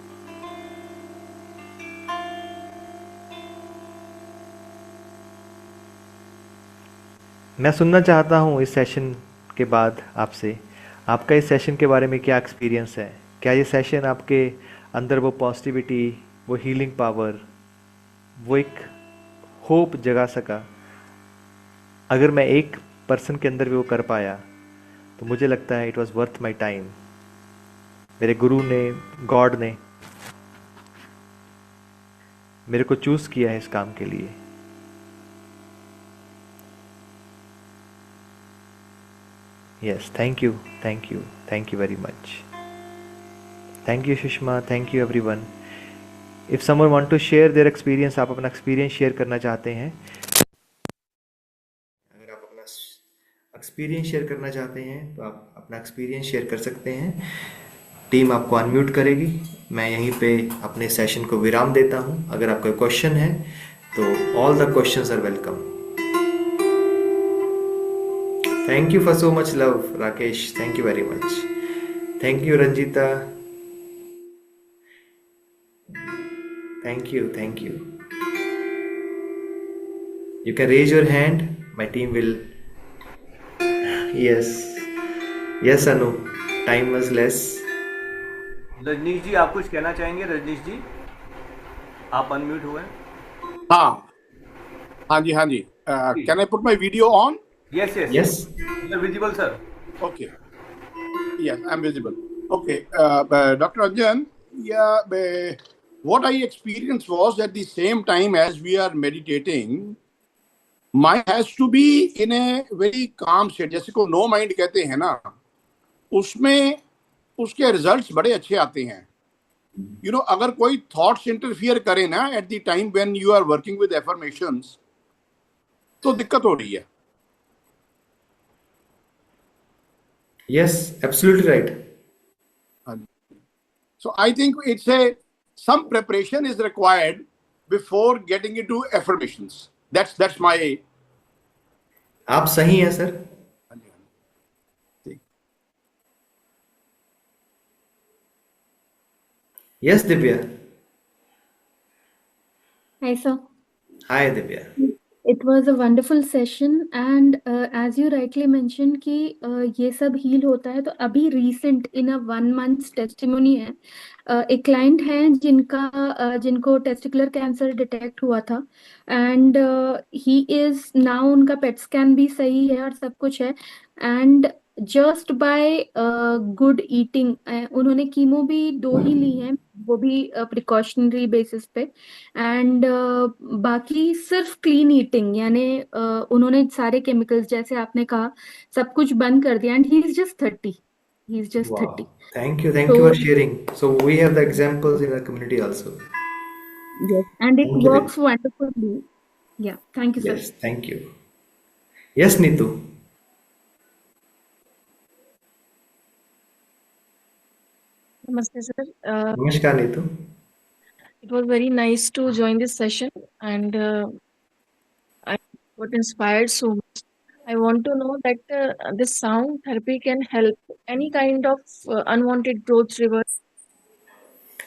मैं सुनना चाहता हूँ इस सेशन के बाद आपसे, आपका इस सेशन के बारे में क्या एक्सपीरियंस है. क्या ये सेशन आपके अंदर वो पॉजिटिविटी, वो हीलिंग पावर, वो एक होप जगा सका? अगर मैं एक पर्सन के अंदर भी वो कर पाया तो मुझे लगता है it was worth my time. मेरे गुरु ने, गॉड ने मेरे को चूज किया है इस काम के लिए. Yes, thank you, thank you, thank you very much. Thank you Sushma, thank you everyone. If someone want to share their experience, आप अपना experience share करना चाहते हैं, अगर आप अपना experience share करना चाहते हैं तो आप अपना experience share कर सकते हैं. टीम आपको अनम्यूट करेगी. मैं यहीं पे अपने सेशन को विराम देता हूं. अगर आपका क्वेश्चन है तो all the questions are welcome. Thank you for so much love, Rakesh. Thank you very much. Thank you, Ranjita. Thank you, thank you. You can raise your hand. My team will. Yes. Yes, Anu. Time was less. Rajneesh जी आप कुछ कहना चाहेंगे? रजनीश जी आप अनम्यूट हुए. हाँ जी. Can I put my video on? Yes. Yes. You are visible, sir. Okay. Yes, I'm visible. Okay. Dr. Anjan, what I experienced was at the same time as we are meditating, mind has to be in a very calm state. जैसे को no mind कहते हैं ना, उसमें उसके results बड़े अच्छे आते हैं. You know, अगर कोई thoughts interfere करे ना at the time when you are working with affirmations, तो दिक्कत हो रही है. Yes, absolutely right. So I think some preparation is required before getting into affirmations. That's my. आप सही हैं sir. Yes, Divya. Hi, sir. Hi, Divya. It was a wonderful session and as you rightly mentioned कि ये सब हील होता है तो अभी recent in a 1 month testimony है एक client है जिनको testicular cancer detect हुआ था and he is now उनका PET scan भी सही है और सब कुछ है and just by good eating उन्होंने कीमो भी 2 ही ली है वो भी प्रिकॉशनरी बेसिस पे एंड बाकी सिर्फ क्लीन ईटिंग यानी उन्होंने सारे केमिकल्स जैसे आपने कहा सब कुछ बंद कर दिया and he is just 30 he is just 30 Wow. Thank you for so sharing. So we have the examples in our community also. yes and it Thank you. works wonderfully. Yeah, thank you sir. Yes, thank you. Yes, Neetu. Namaste, sir. Namaskar, Neetu. It was very nice to join this session, and I got inspired so much. I want to know that this sound therapy can help any kind of unwanted growth reverse.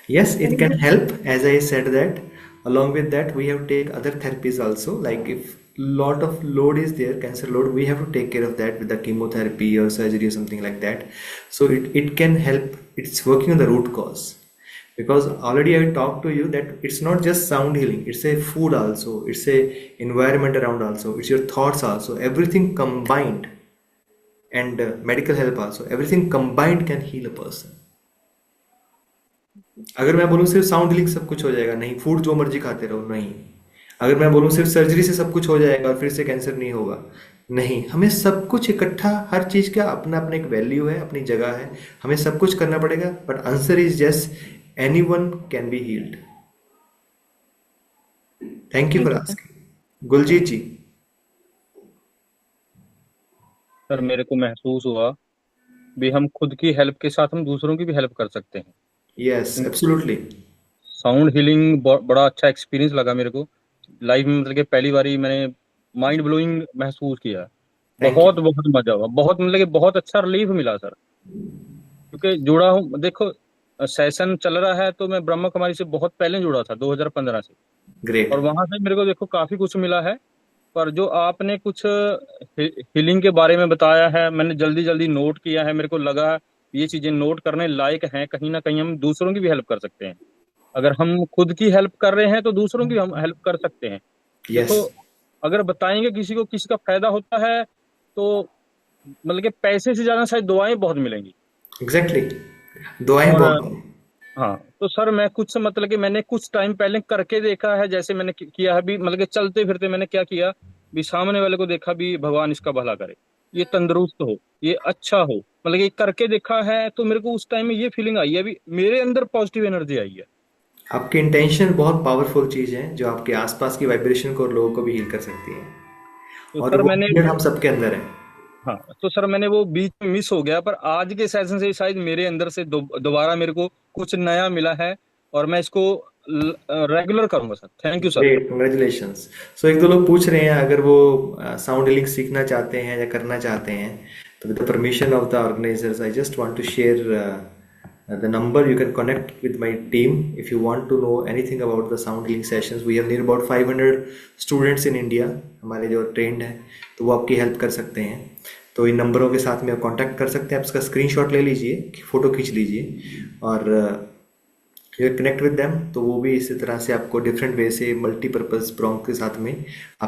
Yes, it can help. As I said that, along with that, we have to take other therapies also. Like if lot of load is there, cancer load, we have to take care of that with the chemotherapy or surgery or something like that. So it can help. It's working on the root cause. Because already I talked to you that it's not just sound healing, it's a food also, it's a environment around also, it's your thoughts also, everything combined, and medical help also, everything combined can heal a person. अगर मैं बोलूँ सिर्फ साउंड हीलिंग सब कुछ हो जाएगा, नहीं, फूड जो मर्जी खाते रहो, नहीं. अगर मैं बोलूँ सिर्फ सर्जरी से सब कुछ हो जाएगा और फिर से कैंसर नहीं होगा, नहीं. हमें सब कुछ इकट्ठा, हर चीज का अपना अपना एक वैल्यू है, अपनी जगह है, हमें सब कुछ करना पड़ेगा. But answer is just anyone can be healed. Thank you for asking. Guljeet ji. Sir मेरे को महसूस हुआ भी हम खुद की हेल्प के साथ हम दूसरों की भी हेल्प कर सकते हैं. Yes, absolutely. साउंड हीलिंग बड़ा अच्छा एक्सपीरियंस लगा मेरे को लाइफ में. मतलब कि पहली बारी मैंने माइंड ब्लोइंग महसूस किया. बहुत मजा हुआ. बहुत मतलब कि बहुत अच्छा रिलीफ मिला सर, क्योंकि जुड़ा हूँ. देखो सेशन चल रहा है तो मैं ब्रह्मा कुमारी से बहुत पहले जुड़ा था, 2015 से. Great. और वहां से मेरे को देखो काफी कुछ मिला है. पर जो आपने कुछ हीलिंग के बारे में बताया है, मैंने जल्दी नोट किया है. मेरे को लगा ये चीजें नोट करने लायक हैं. कहीं ना कहीं हम दूसरों की भी हेल्प कर सकते हैं. अगर हम खुद की हेल्प कर रहे हैं तो दूसरों की हम हेल्प कर सकते हैं. देखो अगर बताएंगे किसी को, किसी का फायदा होता है तो मतलब कि पैसे से ज्यादा शायद दुआएं बहुत मिलेंगी. Exactly. दुआएं बहुत. हाँ, तो सर मैं कुछ मतलब कि मैंने कुछ टाइम पहले करके देखा है. जैसे मैंने किया है भी, मतलब कि चलते फिरते मैंने क्या किया भी, सामने वाले को देखा भी भगवान इसका भला करे, ये तंदुरुस्त हो, ये अच्छा हो. मतलब कि करके देखा है तो मेरे को उस टाइम में ये फीलिंग आई है भी, मेरे अंदर पॉजिटिव एनर्जी आई है. आपकी इंटेंशन बहुत पावरफुल चीज है जो आपके आसपास की वाइब्रेशन को और लोगों को भी हील कर सकती है. तो और सर वो मैंने हम सबके अंदर है. हाँ, तो सर मैंने वो बीच में मिस हो गया, पर आज के सेशन से शायद मेरे अंदर से दोबारा मेरे को कुछ नया मिला है और मैं इसको रेगुलर करूंगा sir. Thank you sir. Great, congratulations. So एक दो लोग पूछ रहे हैं अगर वो साउंड हीलिंग सीखना चाहते हैं या करना चाहते हैं तो with the permission of the organisers I just want to share the number. You can connect with my team if you want to know anything about the sound healing sessions. We have near about 500 students in India हमारे जो ट्रेंड हैं, तो वो आपकी हेल्प कर सकते हैं. तो इन नंबरों के साथ में आप कांटेक्ट कर सकते हैं. आप इसका स्क्रीनशॉट ले लीजिए, फोटो खींच लीजिए और यू कनेक्ट विद देम. तो वो भी इसी तरह से आपको डिफरेंट वे से मल्टीपर्पज़ प्रॉन्ग के साथ में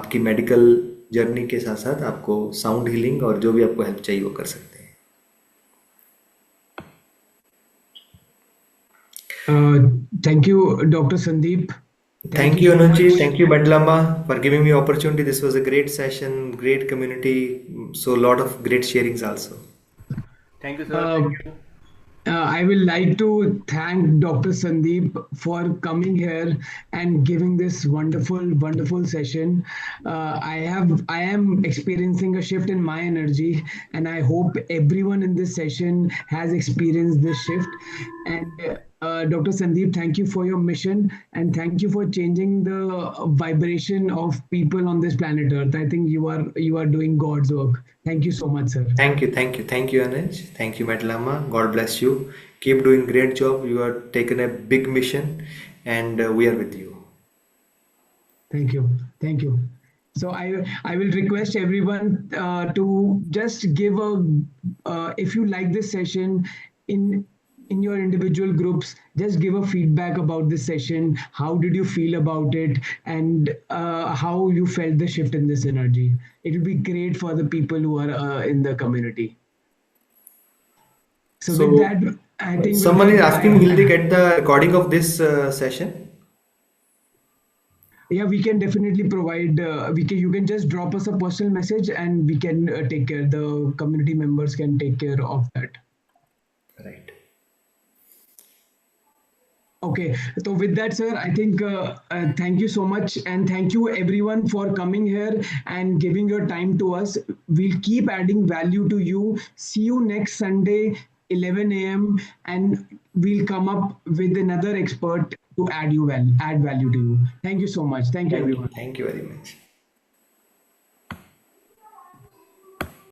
आपकी मेडिकल जर्नी के साथ साथ आपको साउंड हीलिंग और जो भी आपको हेल्प चाहिए वो कर सकते हैं. Thank you, Dr. Sandeep. Thank you, Anuji. Thank you, Bandlama, for giving me opportunity. This was a great session, great community. So, a lot of great sharings also. Thank you, sir. Thank you. I will like to thank Dr. Sandeep for coming here and giving this wonderful session. I am experiencing a shift in my energy, and I hope everyone in this session has experienced this shift. And Dr. Sandeep, thank you for your mission and thank you for changing the vibration of people on this planet Earth. I think you are doing God's work. Thank you so much, sir. Thank you, Anuj. Thank you, Madlama. God bless you. Keep doing great job. You are taken a big mission, and we are with you. Thank you. So I will request everyone to just give if you like this session in your individual groups, just give a feedback about this session. How did you feel about it, and how you felt the shift in this energy? It will be great for the people who are in the community. So with that, I think someone is asking, will they get the recording of this session? Yeah, we can definitely provide. You can just drop us a personal message, and we can take care. The community members can take care of that. Right. Okay. So with that, sir, I think thank you so much, and thank you everyone for coming here and giving your time to us. We'll keep adding value to you. See you next Sunday, 11 a.m. and we'll come up with another expert to add value to you. Thank you so much. Thank you, everyone. Thank you very much.